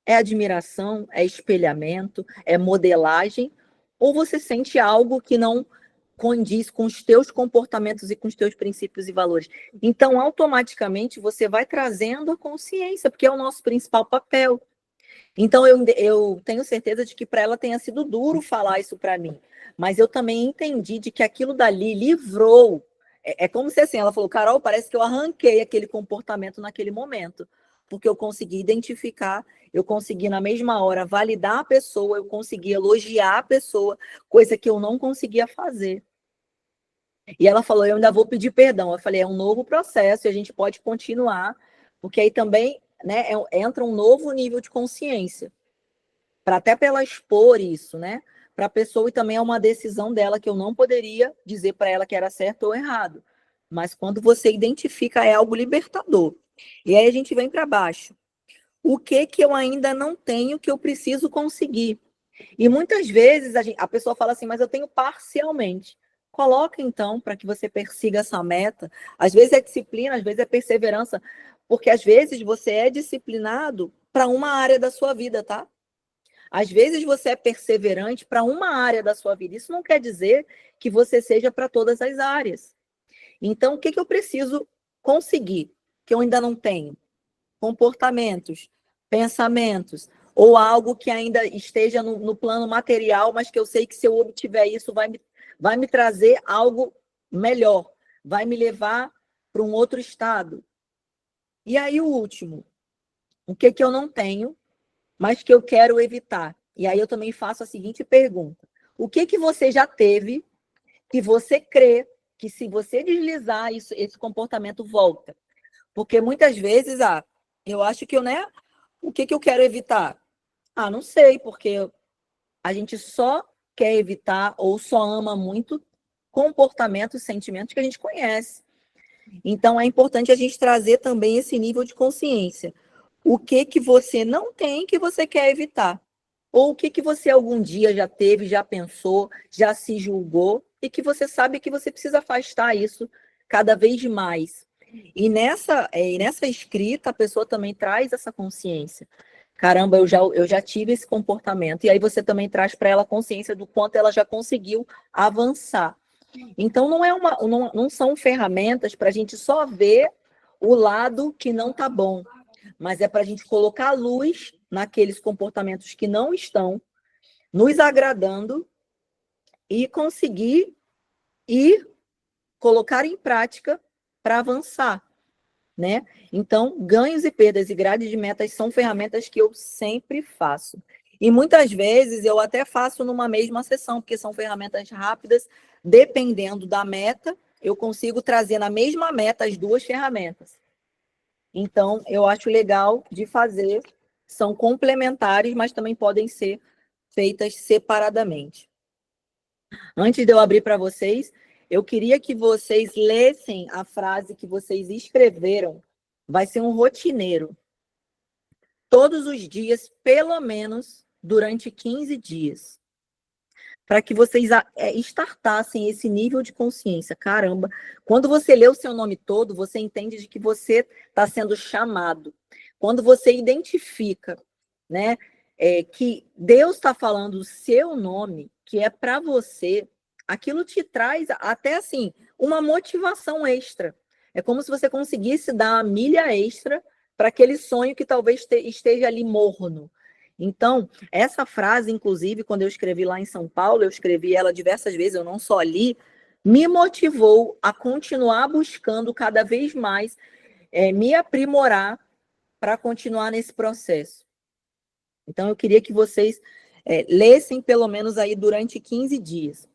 É admiração, é espelhamento, é modelagem, ou você sente algo que não condiz com os teus comportamentos e com os teus princípios e valores? Então, automaticamente, você vai trazendo a consciência, porque é o nosso principal papel. Então, eu tenho certeza de que para ela tenha sido duro falar isso para mim, mas eu também entendi de que aquilo dali livrou. É como se assim, ela falou, Carol, parece que eu arranquei aquele comportamento naquele momento, porque eu consegui identificar, eu consegui na mesma hora validar a pessoa, eu consegui elogiar a pessoa, coisa que eu não conseguia fazer. E ela falou, eu ainda vou pedir perdão. Eu falei, é um novo processo e a gente pode continuar, porque aí também, né, entra um novo nível de consciência. Até para ela expor isso, né? Para a pessoa, e também é uma decisão dela que eu não poderia dizer para ela que era certo ou errado. Mas quando você identifica, é algo libertador. E aí a gente vem para baixo. O que eu ainda não tenho que eu preciso conseguir? E muitas vezes a pessoa fala assim, mas eu tenho parcialmente. Coloca, então, para que você persiga essa meta. Às vezes é disciplina, às vezes é perseverança, porque às vezes você é disciplinado para uma área da sua vida, tá? Às vezes você é perseverante para uma área da sua vida. Isso não quer dizer que você seja para todas as áreas. Então, o que eu preciso conseguir, que eu ainda não tenho? Comportamentos, pensamentos, ou algo que ainda esteja no plano material, mas que eu sei que se eu obtiver isso, vai me trazer algo melhor, vai me levar para um outro estado. E aí o último, o que eu não tenho, mas que eu quero evitar? E aí eu também faço a seguinte pergunta: o que você já teve que você crê que se você deslizar, esse comportamento volta? Porque muitas vezes, eu acho que o que eu quero evitar? Não sei, porque a gente só quer evitar ou só ama muito comportamentos, sentimentos que a gente conhece. Então, é importante a gente trazer também esse nível de consciência. O que você não tem que você quer evitar? Ou o que você algum dia já teve, já pensou, já se julgou e que você sabe que você precisa afastar isso cada vez mais. E nessa escrita, a pessoa também traz essa consciência. Caramba, eu já tive esse comportamento. E aí você também traz para ela consciência do quanto ela já conseguiu avançar. Então, não são ferramentas para a gente só ver o lado que não está bom, mas é para a gente colocar luz naqueles comportamentos que não estão nos agradando e conseguir ir colocar em prática para avançar, né? Então, ganhos e perdas e grade de metas são ferramentas que eu sempre faço. E muitas vezes eu até faço numa mesma sessão, porque são ferramentas rápidas, dependendo da meta, eu consigo trazer na mesma meta as duas ferramentas. Então, eu acho legal de fazer, são complementares, mas também podem ser feitas separadamente. Antes de eu abrir para vocês, eu queria que vocês lessem a frase que vocês escreveram. Vai ser um rotineiro. Todos os dias, pelo menos durante 15 dias. Para que vocês startassem esse nível de consciência. Caramba, quando você lê o seu nome todo, você entende de que você está sendo chamado. Quando você identifica, né, que Deus está falando o seu nome, que é para você, aquilo te traz até assim uma motivação extra. É como se você conseguisse dar uma milha extra para aquele sonho que talvez esteja ali morno. Então, essa frase, inclusive, quando eu escrevi lá em São Paulo, eu escrevi ela diversas vezes, eu não só li, me motivou a continuar buscando cada vez mais me aprimorar para continuar nesse processo. Então, eu queria que vocês lessem pelo menos aí durante 15 dias.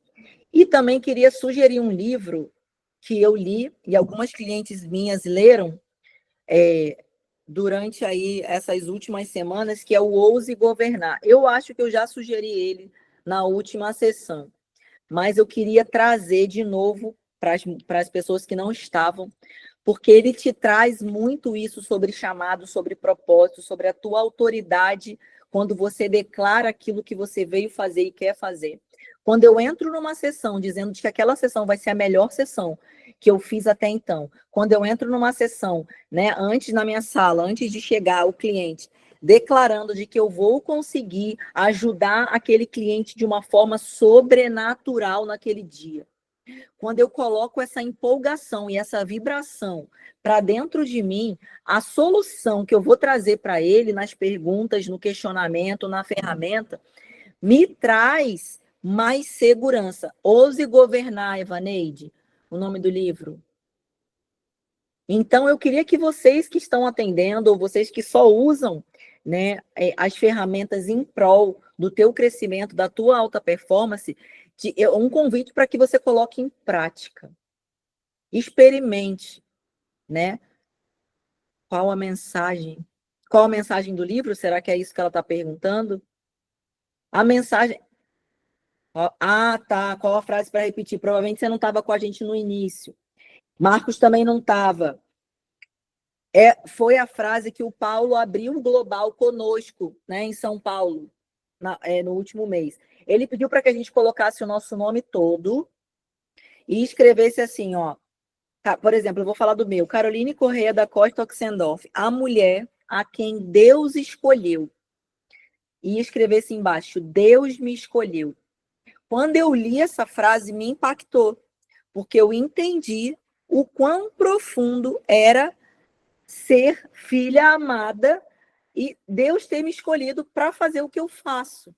E também queria sugerir um livro que eu li, e algumas clientes minhas leram, durante aí essas últimas semanas, que é o Ouse Governar. Eu acho que eu já sugeri ele na última sessão, mas eu queria trazer de novo para as pessoas que não estavam, porque ele te traz muito isso sobre chamado, sobre propósito, sobre a tua autoridade, quando você declara aquilo que você veio fazer e quer fazer. Quando eu entro numa sessão dizendo que aquela sessão vai ser a melhor sessão que eu fiz até então, quando eu entro numa sessão, né, antes na minha sala, antes de chegar o cliente, declarando de que eu vou conseguir ajudar aquele cliente de uma forma sobrenatural naquele dia. Quando eu coloco essa empolgação e essa vibração para dentro de mim, a solução que eu vou trazer para ele nas perguntas, no questionamento, na ferramenta, me traz mais segurança. Ouse Governar, Evaneide, o nome do livro. Então, eu queria que vocês que estão atendendo, ou vocês que só usam, né, as ferramentas em prol do teu crescimento, da tua alta performance, um convite para que você coloque em prática. Experimente, né? Qual a mensagem? Qual a mensagem do livro? Será que é isso que ela está perguntando? A mensagem... Ah, tá. Qual a frase para repetir? Provavelmente você não estava com a gente no início. Marcos também não estava. Foi a frase que o Paulo abriu um global conosco, né, em São Paulo, no último mês. Ele pediu para que a gente colocasse o nosso nome todo e escrevesse assim, ó. Por exemplo, eu vou falar do meu. Caroline Correia da Costa Oxendorf, a mulher a quem Deus escolheu. E escrevesse embaixo, Deus me escolheu. Quando eu li essa frase, me impactou, porque eu entendi o quão profundo era ser filha amada e Deus ter me escolhido para fazer o que eu faço.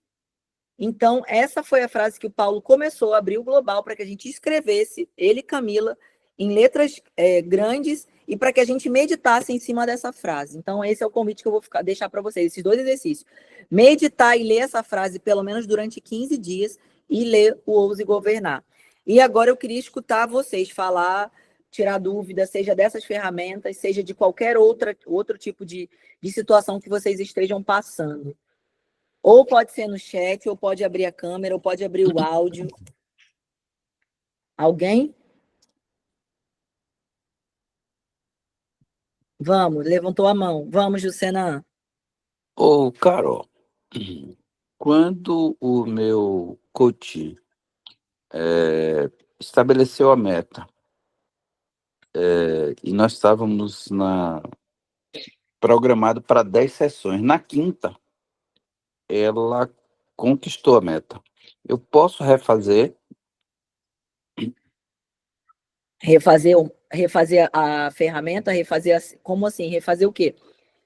Então, essa foi a frase que o Paulo começou a abrir o global para que a gente escrevesse, ele e Camila, em letras grandes e para que a gente meditasse em cima dessa frase. Então, esse é o convite que eu vou deixar para vocês, esses dois exercícios. Meditar e ler essa frase pelo menos durante 15 dias e ler o Ouse Governar. E agora eu queria escutar vocês falar, tirar dúvida, seja dessas ferramentas, seja de qualquer outro tipo de situação que vocês estejam passando. Ou pode ser no chat, ou pode abrir a câmera, ou pode abrir o áudio. Alguém? Vamos, levantou a mão. Vamos, Jucena. Ô, Carol, quando o meu coach estabeleceu a meta, e nós estávamos programado para 10 sessões, na quinta, ela conquistou a meta. Eu posso refazer? Refazer a ferramenta, como assim? Refazer o quê?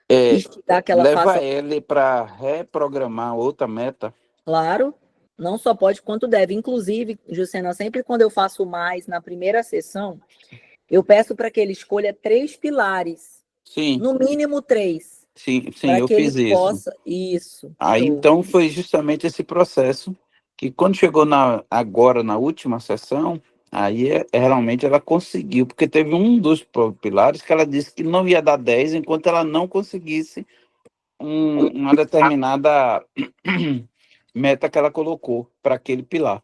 É, Esticar que ela leva faça, ele para reprogramar outra meta? claro, não só pode quanto deve. Inclusive, Jucena, sempre quando eu faço mais na primeira sessão, eu peço para que ele escolha 3 pilares, Sim, no mínimo 3, sim, para eu que ele fiz isso. possa. Isso, Aí, show. então, foi justamente esse processo que, quando chegou agora na última sessão, aí realmente ela conseguiu, porque teve um dos pilares que ela disse que não ia dar 10 enquanto ela não conseguisse uma determinada meta que ela colocou para aquele pilar.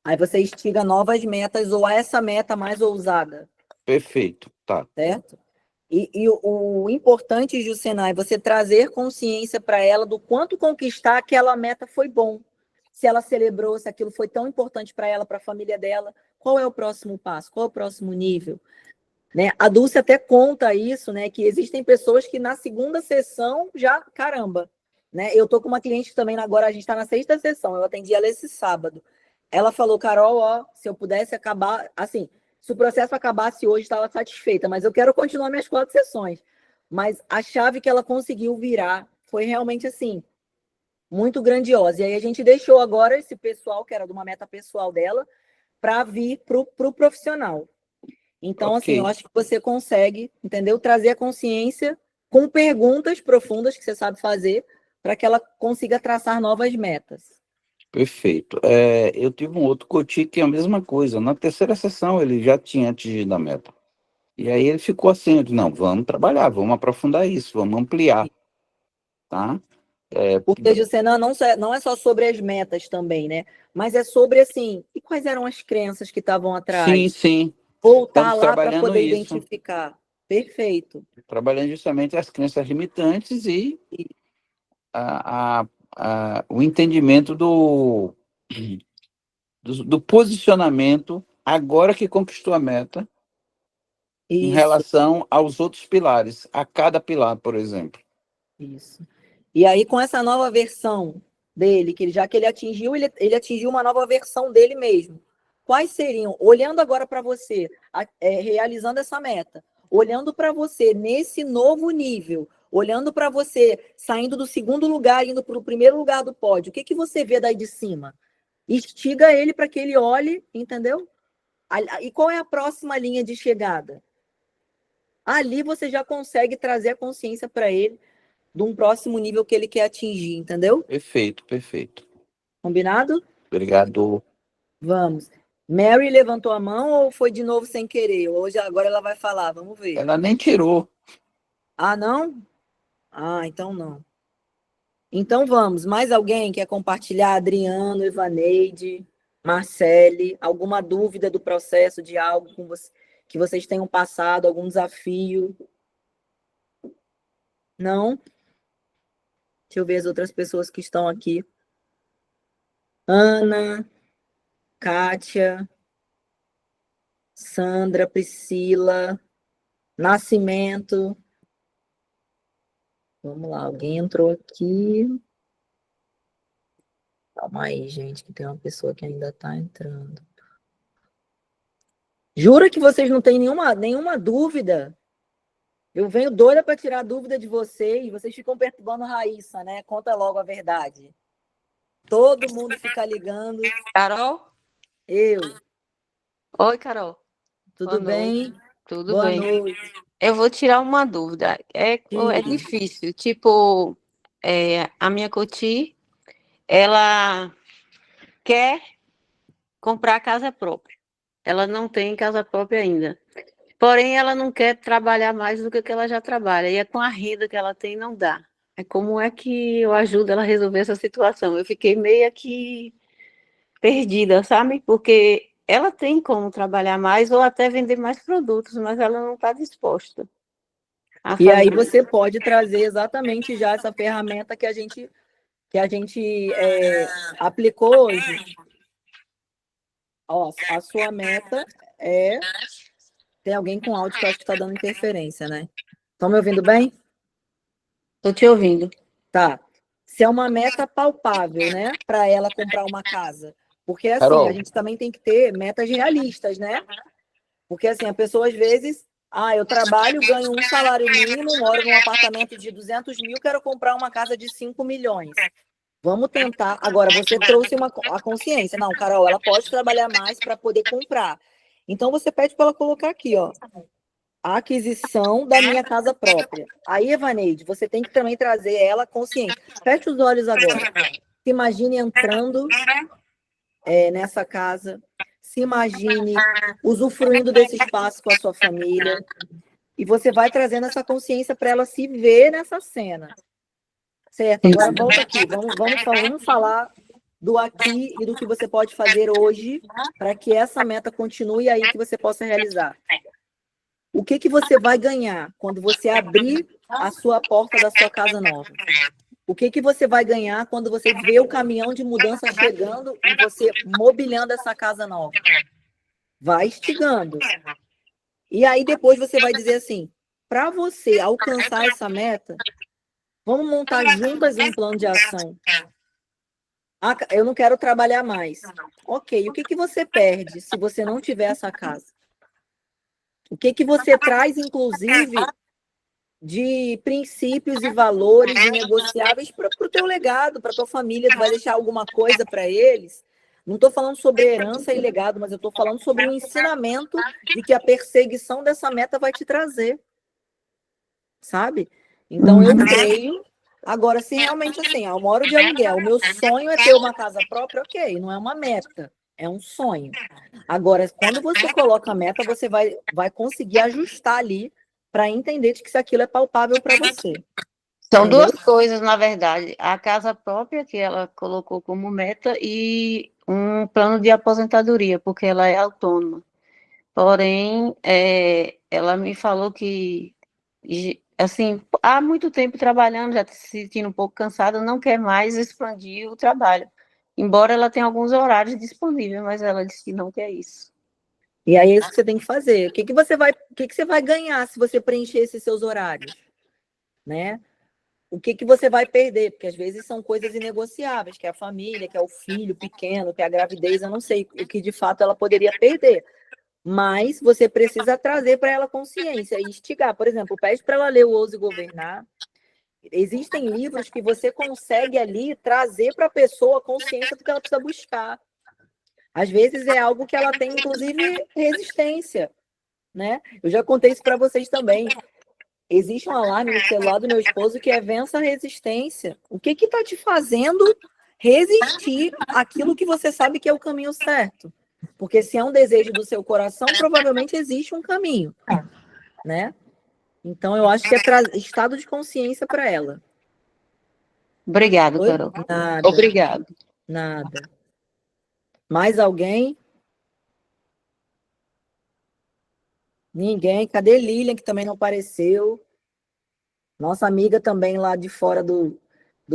Aí você instiga novas metas ou essa meta mais ousada, Perfeito, tá. certo? E o importante, Jucena, é você trazer consciência para ela do quanto conquistar aquela meta foi bom. Se ela celebrou, se aquilo foi tão importante para ela, para a família dela, qual é o próximo passo? Qual é o próximo nível? Né? A Dulce até conta isso, né? Que existem pessoas que na segunda sessão já, caramba, né? Eu tô com uma cliente também agora, a gente está na 6ª sessão, eu atendi ela esse sábado. Ela falou, Carol, ó, se eu pudesse acabar, assim, se o processo acabasse hoje, estava satisfeita, mas eu quero continuar minhas 4 sessões. Mas a chave que ela conseguiu virar foi realmente assim, muito grandiosa. E aí a gente deixou agora esse pessoal, que era de uma meta pessoal dela, para vir para o profissional. Então, assim, eu Ok, acho que você consegue, entendeu? Trazer a consciência com perguntas profundas que você sabe fazer para que ela consiga traçar novas metas. perfeito. Eu tive um outro coach que é a mesma coisa. Na terceira sessão, ele já tinha atingido a meta. E aí ele ficou assim, eu disse, não, vamos trabalhar, vamos aprofundar isso, vamos ampliar, tá? Porque, Jucena, não é só sobre as metas também, né? Mas é sobre, assim, e quais eram as crenças que estavam Sim, atrás? sim, Voltar estamos lá para trabalhando poder isso, identificar. Perfeito. trabalhando justamente as crenças limitantes e a, o entendimento do posicionamento, agora que conquistou a meta, em Isso, relação aos outros pilares, a cada pilar, por exemplo. isso. E aí, com essa nova versão dele, já que ele atingiu, ele atingiu uma nova versão dele mesmo. Quais seriam, olhando agora para você, realizando essa meta, olhando para você nesse novo nível, olhando para você saindo do 2º lugar, indo para o 1º lugar do pódio, o que você vê daí de cima? Instiga ele para que ele olhe, entendeu? E qual é a próxima linha de chegada? Ali você já consegue trazer a consciência para ele de um próximo nível que ele quer atingir, entendeu? Perfeito, perfeito. Combinado? Obrigado. Vamos. Mary levantou a mão ou foi de novo sem querer? Hoje, agora ela vai falar, vamos ver. Ela nem tirou. Ah, não? Ah, então não. Então vamos. Mais alguém quer compartilhar? Adriano, Evaneide, Marcele, alguma dúvida do processo de algo que vocês tenham passado, algum desafio? Não? Deixa eu ver as outras pessoas que estão aqui. Ana, Kátia, Sandra, Priscila, Nascimento. Vamos lá, alguém entrou aqui. Calma aí, gente, que tem uma pessoa que ainda está entrando. Jura que vocês não têm nenhuma dúvida? Eu venho doida para tirar a dúvida de vocês ficam perturbando a Raíssa, né? Conta logo a verdade. Todo mundo fica ligando. Carol? Eu, Oi, Carol. tudo Boa noite. bem? Tudo Boa bem. noite. Eu vou tirar uma dúvida. É Diga. difícil. Tipo, a minha Coti, ela quer comprar casa própria. Ela não tem casa própria ainda. Porém, ela não quer trabalhar mais do que ela já trabalha. E é com a renda que ela tem, não dá. Como é que eu ajudo ela a resolver essa situação? Eu fiquei meio que perdida, sabe? Porque ela tem como trabalhar mais ou até vender mais produtos, mas ela não está disposta. E aí você pode trazer exatamente já essa ferramenta que a gente aplicou hoje. Ó, a sua meta é... Tem alguém com áudio que eu acho que está dando interferência, né? Estão me ouvindo bem? Estou te ouvindo. Tá. Se é uma meta palpável, né? Para ela comprar uma casa. Porque, assim, Carol. a gente também tem que ter metas realistas, né? Porque, assim, a pessoa, às vezes... eu trabalho, ganho um salário mínimo, moro num apartamento de 200 mil, quero comprar uma casa de 5 milhões. Vamos tentar. Agora, você trouxe a consciência. Não, Carol, ela pode trabalhar mais para poder comprar. Então, você pede para ela colocar aqui, ó, a aquisição da minha casa própria. Aí, Evaneide, você tem que também trazer ela consciente. Feche os olhos agora. Se imagine entrando nessa casa. Se imagine usufruindo desse espaço com a sua família. E você vai trazendo essa consciência para ela se ver nessa cena. Certo? Agora volta aqui. Vamos falar do aqui e do que você pode fazer hoje para que essa meta continue aí, que você possa realizar. O que você vai ganhar quando você abrir a sua porta da sua casa nova? O que você vai ganhar quando você vê o caminhão de mudança chegando e você mobiliando essa casa nova? Vai instigando. E aí depois você vai dizer assim, para você alcançar essa meta, vamos montar juntas um plano de ação. Eu não quero trabalhar mais. Ok, o que você perde se você não tiver essa casa? O que você traz, inclusive, de princípios e valores inegociáveis para o teu legado, para a tua família? Tu vai deixar alguma coisa para eles? Não estou falando sobre herança e legado, mas eu estou falando sobre o ensinamento de que a perseguição dessa meta vai te trazer. Sabe? Então, eu creio... Agora, se realmente assim, eu moro de aluguel, o meu sonho é ter uma casa própria, ok, não é uma meta, é um sonho. Agora, quando você coloca a meta, você vai conseguir ajustar ali para entender de que se aquilo é palpável para você. São Entendeu? duas coisas, na verdade. A casa própria, que ela colocou como meta, e um plano de aposentadoria, porque ela é autônoma. Porém, ela me falou que, assim, há muito tempo trabalhando, já se sentindo um pouco cansada, não quer mais expandir o trabalho. Embora ela tenha alguns horários disponíveis, mas ela disse que não quer isso. E aí é isso que você tem que fazer. O que você vai ganhar se você preencher esses seus horários? Né? O que você vai perder? Porque às vezes são coisas inegociáveis, que é a família, que é o filho pequeno, que é a gravidez, eu não sei o que de fato ela poderia perder. Mas você precisa trazer para ela consciência e instigar. Por exemplo, pede para ela ler o Ouse Governar. Existem livros que você consegue ali trazer para a pessoa a consciência do que ela precisa buscar. Às vezes é algo que ela tem, inclusive, resistência. Né? Eu já contei isso para vocês também. Existe um alarme no celular do meu esposo que é vença a resistência. O que está te fazendo resistir àquilo que você sabe que é o caminho certo? Porque se é um desejo do seu coração, provavelmente existe um caminho, né? Então, eu acho que é estado de consciência para ela. Obrigada, Carol. Nada. Obrigada. Nada. Mais alguém? Ninguém. Cadê Lilian, que também não apareceu? Nossa amiga também lá de fora do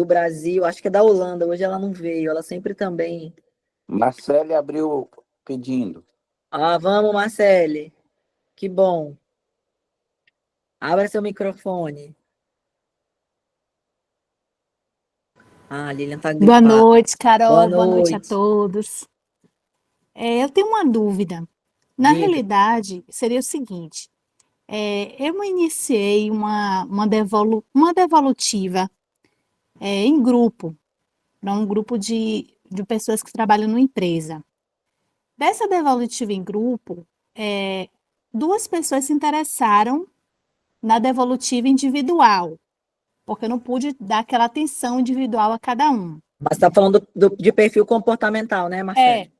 Brasil, acho que é da Holanda, hoje ela não veio, ela sempre também... Marcele abriu pedindo. Vamos, Marcele. Que bom. Abra seu microfone. A Lilian está gripada. Boa noite, Carol. Boa Noite a noite. todos. Eu tenho uma dúvida. Na Diga. realidade, seria o seguinte: eu iniciei uma devolutiva em grupo, para um grupo de pessoas que trabalham numa empresa. Dessa devolutiva em grupo, 2 pessoas se interessaram na devolutiva individual, porque eu não pude dar aquela atenção individual a cada um. Mas está falando de perfil comportamental, né, Marcelo?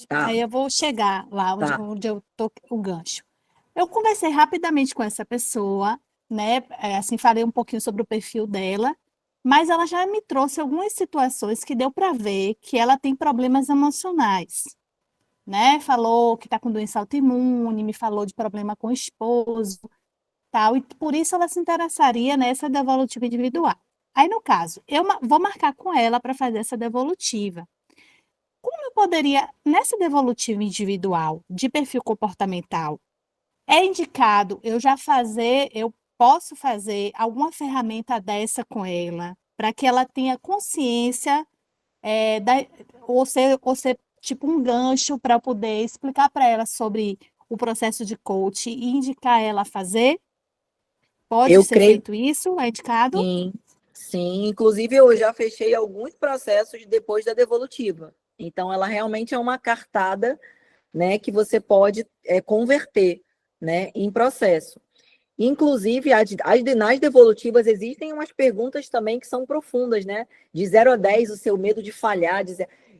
Aí eu vou chegar lá onde eu tô o gancho. Eu conversei rapidamente com essa pessoa, né? Assim, falei um pouquinho sobre o perfil dela, mas ela já me trouxe algumas situações que deu para ver que ela tem problemas emocionais, né? Falou que está com doença autoimune, me falou de problema com o esposo, tal, e por isso ela se interessaria nessa devolutiva individual. Aí, no caso, vou marcar com ela para fazer essa devolutiva. Como eu poderia, nessa devolutiva individual de perfil comportamental, é indicado eu posso fazer alguma ferramenta dessa com ela, para que ela tenha consciência, ou ser tipo um gancho para poder explicar para ela sobre o processo de coach e indicar ela a fazer? Pode Eu ser creio feito isso? É indicado? sim, sim. Inclusive, eu já fechei alguns processos depois da devolutiva. Então, ela realmente é uma cartada, né, que você pode converter, né, em processo. Inclusive, nas devolutivas existem umas perguntas também que são profundas, né? De 0 a 10, o seu medo de falhar.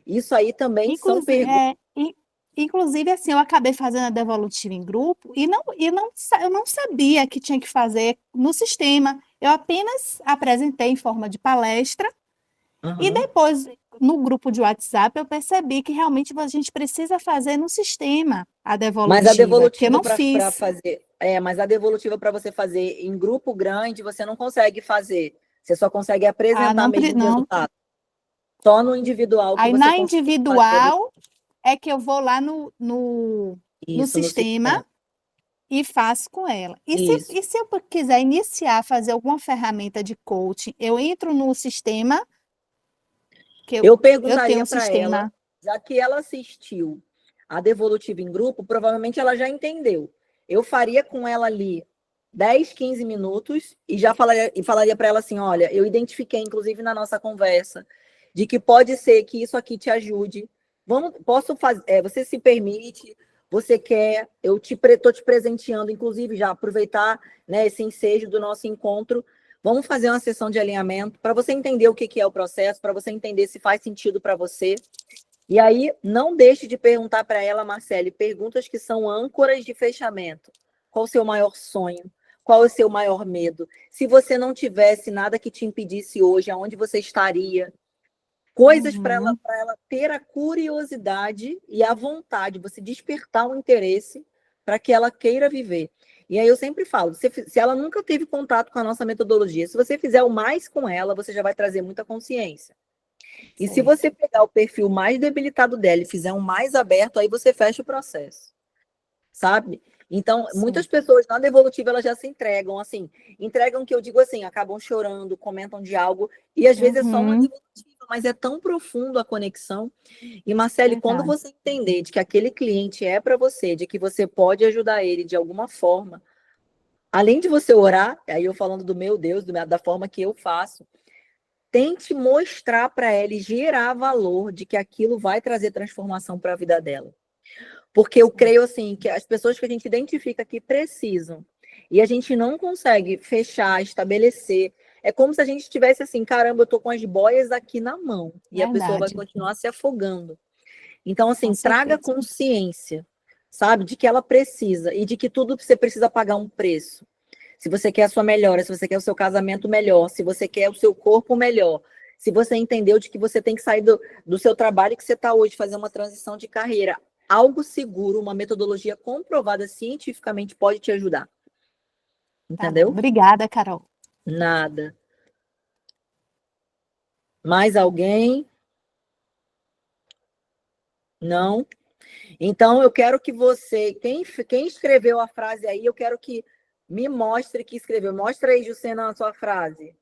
Isso aí também são Inclusive, perguntas. inclusive, assim, eu acabei fazendo a devolutiva em grupo e eu não sabia que tinha que fazer no sistema. Eu apenas apresentei em forma de palestra e depois, no grupo de WhatsApp, eu percebi que realmente a gente precisa fazer no sistema a Mas a devolutiva, que eu devolutiva não para fiz. fazer, mas a devolutiva para você fazer em grupo grande, você não consegue fazer. Você só consegue apresentar mesmo o Não. resultado. Só no individual que Aí, você na consegue fazer individual, é que eu vou lá no isso no sistema sistema. e faço com ela. Isso. E se eu quiser iniciar, fazer alguma ferramenta de coaching, eu entro no sistema, que Eu eu tenho perguntaria um para ela, sistema. já que ela assistiu a devolutiva em grupo, provavelmente ela já entendeu. Eu faria com ela ali 10, 15 minutos e já falaria para ela assim, olha, eu identifiquei, inclusive na nossa conversa, de que pode ser que isso aqui te ajude. Posso fazer, você se permite, você quer, eu estou te presenteando, inclusive já aproveitar, né, esse ensejo do nosso encontro. Vamos fazer uma sessão de alinhamento para você entender o que é o processo, para você entender se faz sentido para você. E aí, não deixe de perguntar para ela, Marcele, perguntas que são âncoras de fechamento. Qual o seu maior sonho? Qual o seu maior medo? Se você não tivesse nada que te impedisse hoje, aonde você estaria? Coisas para ela ter a curiosidade e a vontade, você despertar o interesse para que ela queira viver. E aí eu sempre falo, se ela nunca teve contato com a nossa metodologia, se você fizer o mais com ela, você já vai trazer muita consciência. E se você pegar o perfil mais debilitado dela e fizer um mais aberto, aí você fecha o processo. Sabe? Então, muitas pessoas na devolutiva, elas já se entregam, assim, entregam que eu digo assim, acabam chorando, comentam de algo, e às vezes é só uma devolutiva, mas é tão profundo a conexão. E, Marcele, quando você entender de que aquele cliente é para você, de que você pode ajudar ele de alguma forma, além de você orar, aí eu falando do meu Deus, da forma que eu faço, tente mostrar para ela e gerar valor de que aquilo vai trazer transformação para a vida dela. Porque eu creio, assim, que as pessoas que a gente identifica que precisam e a gente não consegue fechar, estabelecer, é como se a gente estivesse assim, caramba, eu tô com as boias aqui na mão e a pessoa vai continuar se afogando. Então, assim, traga consciência, sabe, de que ela precisa e de que tudo você precisa pagar um preço. Se você quer a sua melhora, se você quer o seu casamento melhor, se você quer o seu corpo melhor, se você entendeu de que você tem que sair do seu trabalho que você está hoje, fazer uma transição de carreira, algo seguro, uma metodologia comprovada cientificamente pode te ajudar. Entendeu? Obrigada, Carol. Nada. Mais alguém? Não? Então, eu quero que você, quem escreveu a frase aí, eu quero que me mostre que escreveu. Mostra aí, Jucena, a sua frase.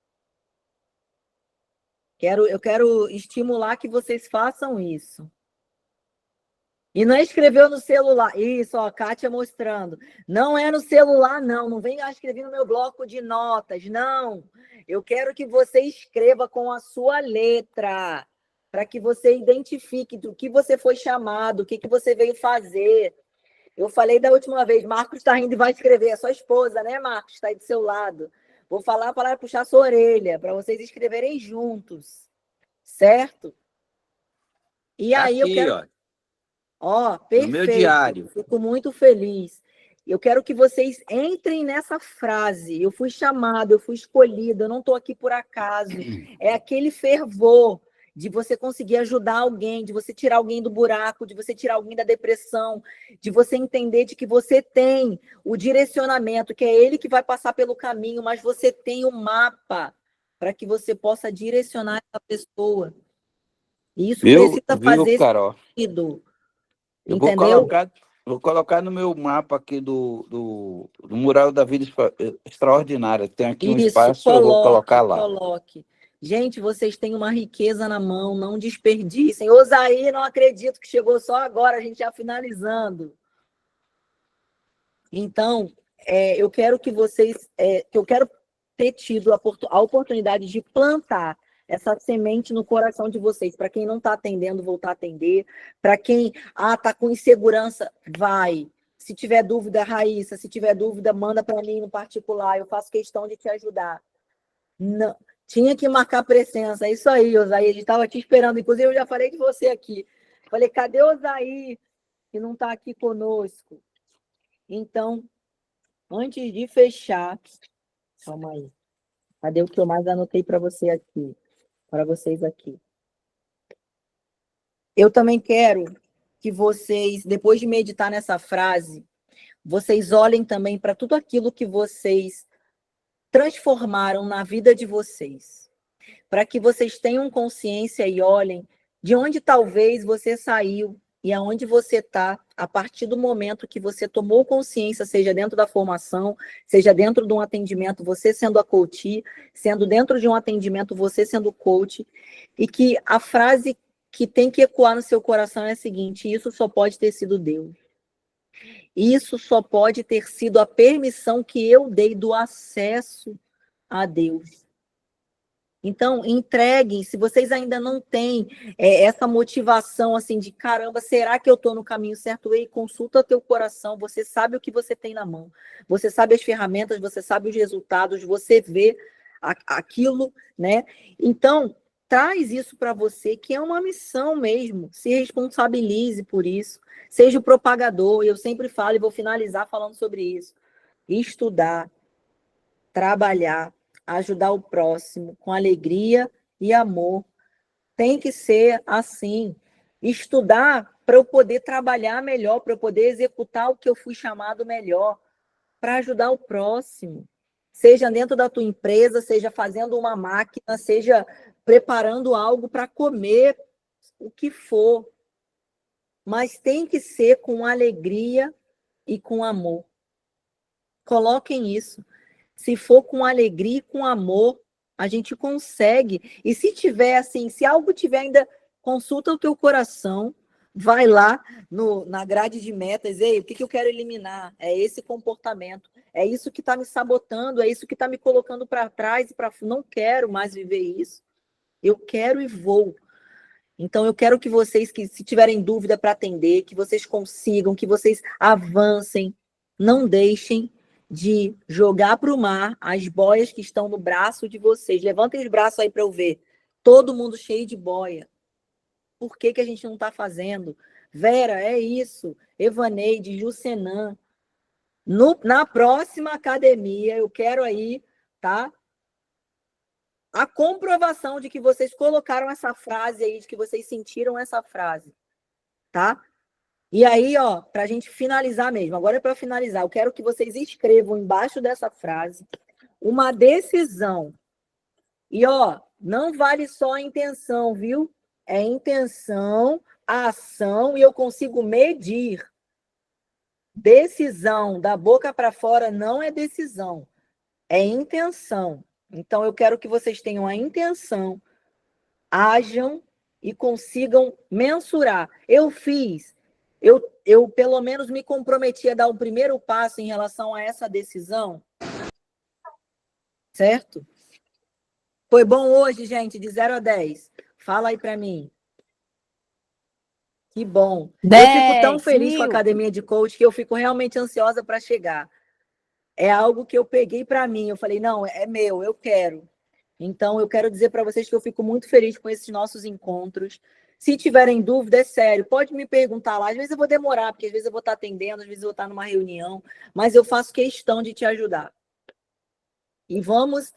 Eu quero estimular que vocês façam isso. E não escreveu no celular. Isso, ó, a Kátia mostrando. Não é no celular, não. Não vem escrever no meu bloco de notas, não. Eu quero que você escreva com a sua letra, para que você identifique do que você foi chamado, o que você veio fazer. Eu falei da última vez, Marcos está rindo e vai escrever. É sua esposa, né, Marcos? Está aí do seu lado. Vou falar para ela puxar sua orelha, para vocês escreverem juntos. Certo? E aí aqui, eu quero... Ó, perfeito. No meu diário. Fico muito feliz. Eu quero que vocês entrem nessa frase. Eu fui chamado, eu fui escolhida, eu não estou aqui por acaso. É aquele fervor. de você conseguir ajudar alguém, de você tirar alguém do buraco, de você tirar alguém da depressão, de você entender de que você tem o direcionamento, que é ele que vai passar pelo caminho, mas você tem o mapa para que você possa direcionar essa pessoa. E isso precisa fazer Carol? sentido. Eu Entendeu? vou colocar no meu mapa aqui do Mural da Vida Extraordinária. Tem aqui um espaço, eu vou colocar lá. Coloque. Gente, vocês têm uma riqueza na mão, não desperdicem. Osaí, não acredito que chegou só agora, a gente já finalizando. Então, eu quero que vocês, eu quero ter tido a oportunidade de plantar essa semente no coração de vocês. Para quem não está atendendo, voltar a atender. Para quem está com insegurança, vai. Se tiver dúvida, Raíssa, se tiver dúvida, manda para mim no particular. Eu faço questão de te ajudar. Não. Tinha que marcar presença, é isso aí, Osaí. A gente estava te esperando. Inclusive, eu já falei de você aqui. Falei, cadê o Osaí, que não está aqui conosco? Então, antes de fechar, calma aí. Cadê o que eu mais anotei para você aqui? Para vocês aqui. Eu também quero que vocês, depois de meditar nessa frase, vocês olhem também para tudo aquilo que vocês transformaram na vida de vocês. Para que vocês tenham consciência e olhem de onde talvez você saiu e aonde você está a partir do momento que você tomou consciência, seja dentro da formação, seja dentro de um atendimento, você sendo a coach, sendo dentro de um atendimento, você sendo coach, e que a frase que tem que ecoar no seu coração é a seguinte: isso só pode ter sido Deus. Isso só pode ter sido a permissão que eu dei do acesso a Deus. Então, entreguem, se vocês ainda não têm essa motivação assim de caramba, será que eu estou no caminho certo? Ei, consulta teu coração, você sabe o que você tem na mão, você sabe as ferramentas, você sabe os resultados, você vê aquilo, né? Então, traz isso para você, que é uma missão mesmo, se responsabilize por isso, seja o propagador, eu sempre falo e vou finalizar falando sobre isso, estudar, trabalhar, ajudar o próximo com alegria e amor. Tem que ser assim. Estudar para eu poder trabalhar melhor, para eu poder executar o que eu fui chamado melhor, para ajudar o próximo. Seja dentro da tua empresa, seja fazendo uma máquina, seja preparando algo para comer, o que for. Mas tem que ser com alegria e com amor. Coloquem isso. Se for com alegria e com amor, a gente consegue. E se tiver assim, se algo tiver ainda, consulta o teu coração, vai lá na grade de metas, ei, o que eu quero eliminar? É esse comportamento, é isso que está me sabotando, é isso que está me colocando para trás, não quero mais viver isso. Eu quero e vou. Então, eu quero que vocês, que se tiverem dúvida para atender, que vocês consigam, que vocês avancem, não deixem de jogar para o mar as boias que estão no braço de vocês. Levantem os braços aí para eu ver. Todo mundo cheio de boia. Por que a gente não está fazendo? Vera, é isso. Evaneide, Jucenã. Na próxima academia, eu quero aí, tá? A comprovação de que vocês colocaram essa frase aí, de que vocês sentiram essa frase, tá? E aí, ó, para a gente finalizar mesmo, agora é para finalizar, eu quero que vocês escrevam embaixo dessa frase uma decisão. E, ó, não vale só a intenção, viu? É intenção, ação, e eu consigo medir. Decisão da boca para fora não é decisão, é intenção. Então, eu quero que vocês tenham a intenção, ajam e consigam mensurar. Eu fiz. Eu pelo menos me comprometi a dar o primeiro passo em relação a essa decisão. Certo? Foi bom hoje, gente, de 0 a 10. Fala aí para mim. Que bom. 10, eu fico tão feliz com a academia de coach que eu fico realmente ansiosa para chegar. É algo que eu peguei para mim. Eu falei, não, é meu, eu quero. Então, eu quero dizer para vocês que eu fico muito feliz com esses nossos encontros. Se tiverem dúvida, é sério, pode me perguntar lá. Às vezes eu vou demorar, porque às vezes eu vou estar atendendo, às vezes eu vou estar numa reunião, mas eu faço questão de te ajudar. E vamos,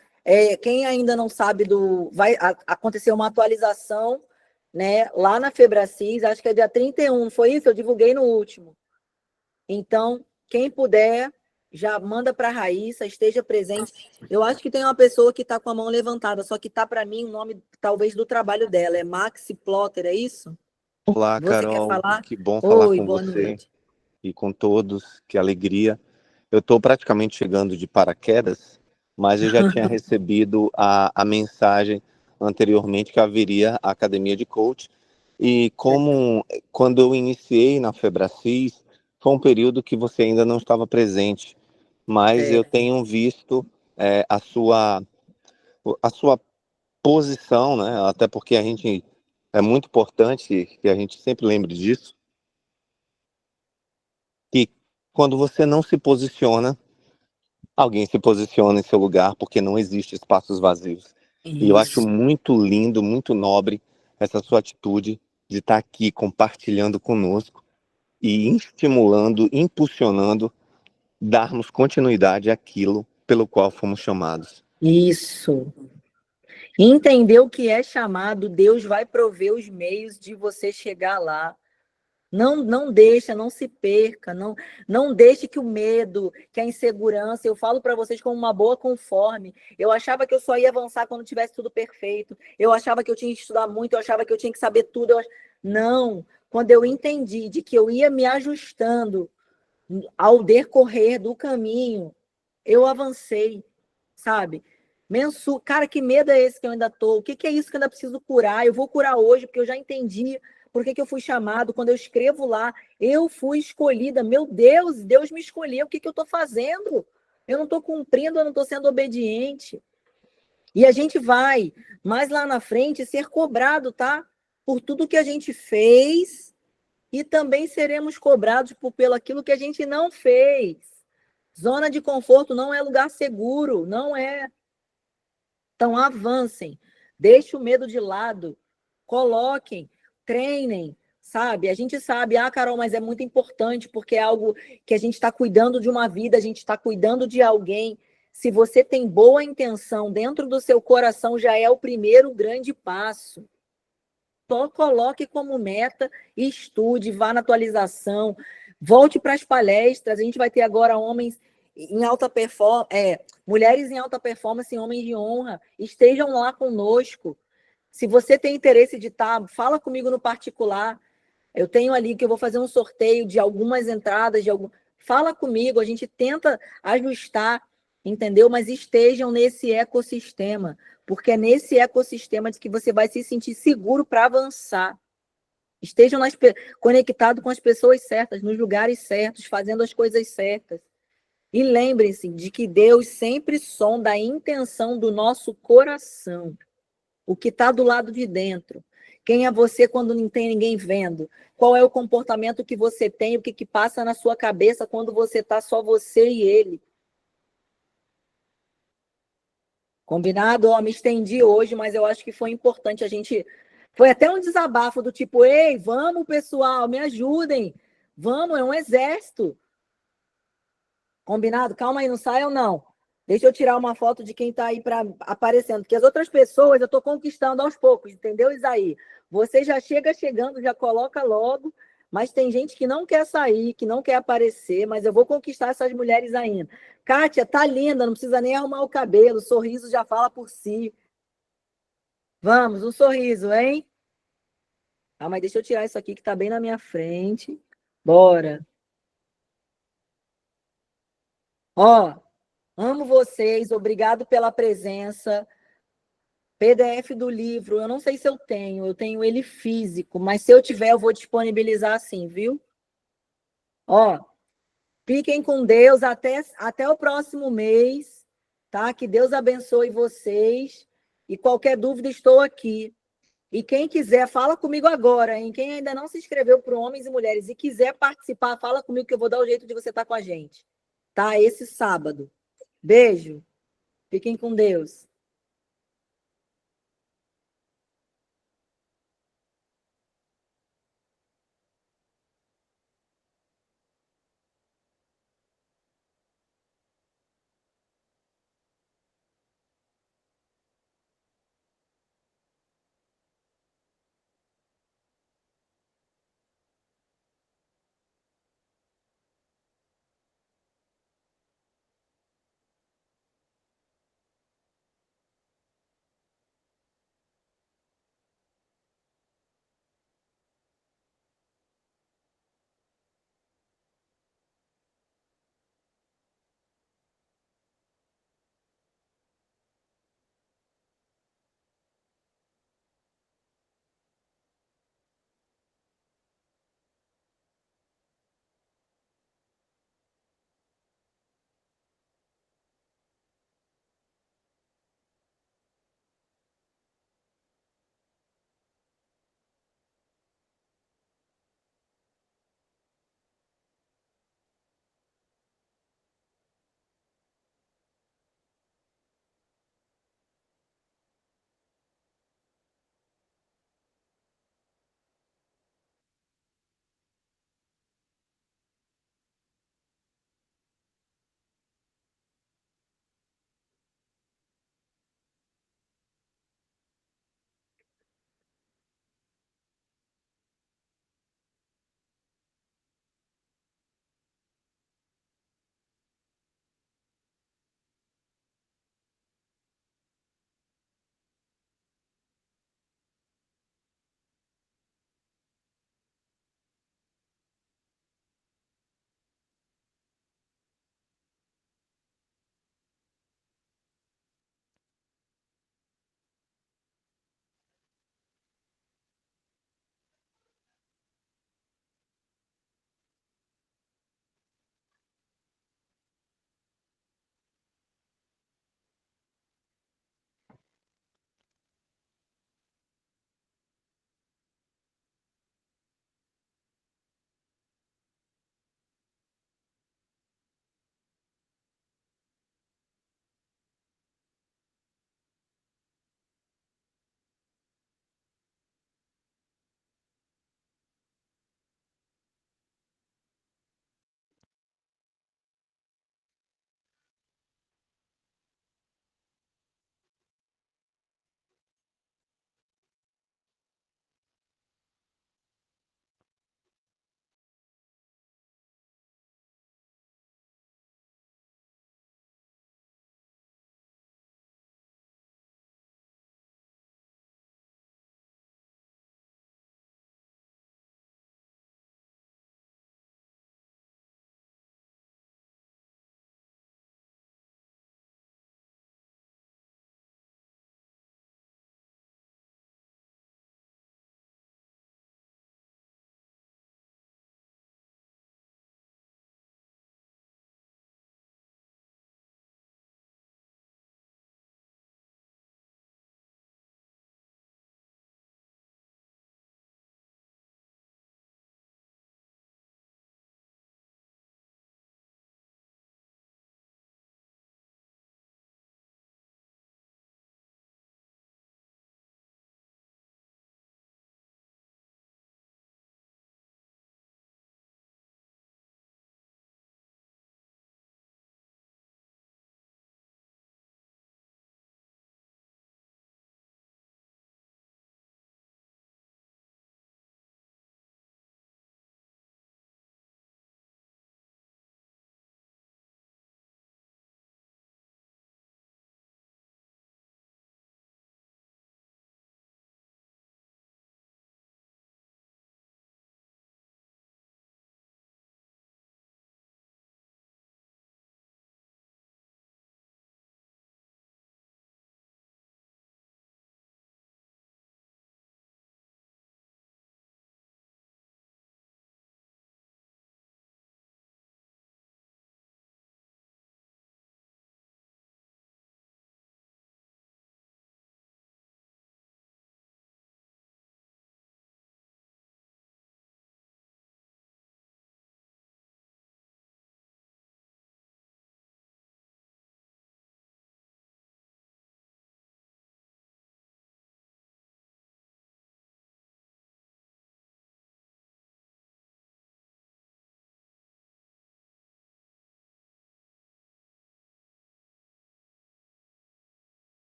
quem ainda não sabe vai acontecer uma atualização né, lá na Febracis, acho que é dia 31, foi isso? Eu divulguei no último. Então, quem puder, já manda para a Raíssa, esteja presente. Eu acho que tem uma pessoa que está com a mão levantada, só que está para mim o nome, talvez, do trabalho dela. É Maxi Plotter, é isso? Olá, Você Carol. quer falar? Que bom falar Oi, com boa você noite. e com todos. Que alegria. Eu estou praticamente chegando de paraquedas, mas eu já tinha recebido a mensagem anteriormente que haveria a academia de coach. E como quando eu iniciei na Febracis, foi um período que você ainda não estava presente, mas eu tenho visto a sua posição, né? Até porque é muito importante que a gente sempre lembre disso, que quando você não se posiciona, alguém se posiciona em seu lugar, porque não existe espaços vazios. E eu acho Isso. muito lindo, muito nobre essa sua atitude de estar aqui compartilhando conosco e estimulando, impulsionando, darmos continuidade àquilo pelo qual fomos chamados. Isso. Entender o que é chamado, Deus vai prover os meios de você chegar lá. Não deixa, não se perca, não deixe que o medo, que a insegurança, eu falo para vocês como uma boa conforme. Eu achava que eu só ia avançar quando tivesse tudo perfeito. Eu achava que eu tinha que estudar muito, eu achava que eu tinha que saber tudo. Não, quando eu entendi de que eu ia me ajustando ao decorrer do caminho, eu avancei, sabe? Cara, que medo é esse que eu ainda tô? O que é isso que eu ainda preciso curar? Eu vou curar hoje, porque eu já entendi por que eu fui chamado. Quando eu escrevo lá, eu fui escolhida. Meu Deus, Deus me escolheu. O que eu estou fazendo? Eu não estou cumprindo, eu não estou sendo obediente. E a gente vai, mais lá na frente, ser cobrado, tá? Por tudo que a gente fez e também seremos cobrados pelo aquilo que a gente não fez. Zona de conforto não é lugar seguro, não é. Então, avancem, deixe o medo de lado, coloquem, treinem, sabe? A gente sabe, Carol, mas é muito importante, porque é algo que a gente está cuidando de uma vida, a gente está cuidando de alguém. Se você tem boa intenção dentro do seu coração, já é o primeiro grande passo. Só coloque como meta, estude, vá na atualização, volte para as palestras. A gente vai ter agora homens em alta performance, mulheres em alta performance e homens de honra. Estejam lá conosco. Se você tem interesse de estar, fala comigo no particular. Eu tenho ali que eu vou fazer um sorteio de algumas entradas, fala comigo, a gente tenta ajustar, entendeu? Mas estejam nesse ecossistema, porque é nesse ecossistema de que você vai se sentir seguro para avançar. Estejam conectados com as pessoas certas, nos lugares certos, fazendo as coisas certas. E lembrem-se de que Deus sempre sonda a intenção do nosso coração, o que está do lado de dentro. Quem é você quando não tem ninguém vendo? Qual é o comportamento que você tem, o que passa na sua cabeça quando você está só você e ele? Combinado? Me estendi hoje, mas eu acho que foi importante a gente... Foi até um desabafo do tipo, ei, vamos, pessoal, me ajudem. Vamos, é um exército. Combinado? Calma aí, não saiam não. Deixa eu tirar uma foto de quem está aí aparecendo, porque as outras pessoas eu estou conquistando aos poucos, entendeu, Isaí? Você já chegando, já coloca logo, mas tem gente que não quer sair, que não quer aparecer, mas eu vou conquistar essas mulheres ainda. Kátia, tá linda, não precisa nem arrumar o cabelo, o sorriso já fala por si. Vamos, um sorriso, hein? Mas deixa eu tirar isso aqui que está bem na minha frente. Bora. Amo vocês, obrigado pela presença. PDF do livro, eu não sei se eu tenho ele físico, mas se eu tiver, eu vou disponibilizar sim, viu? Fiquem com Deus até o próximo mês, tá? Que Deus abençoe vocês. E qualquer dúvida, estou aqui. E quem quiser, fala comigo agora, hein? Quem ainda não se inscreveu para Homens e Mulheres e quiser participar, fala comigo que eu vou dar o jeito de você estar com a gente. Tá? Esse sábado. Beijo. Fiquem com Deus.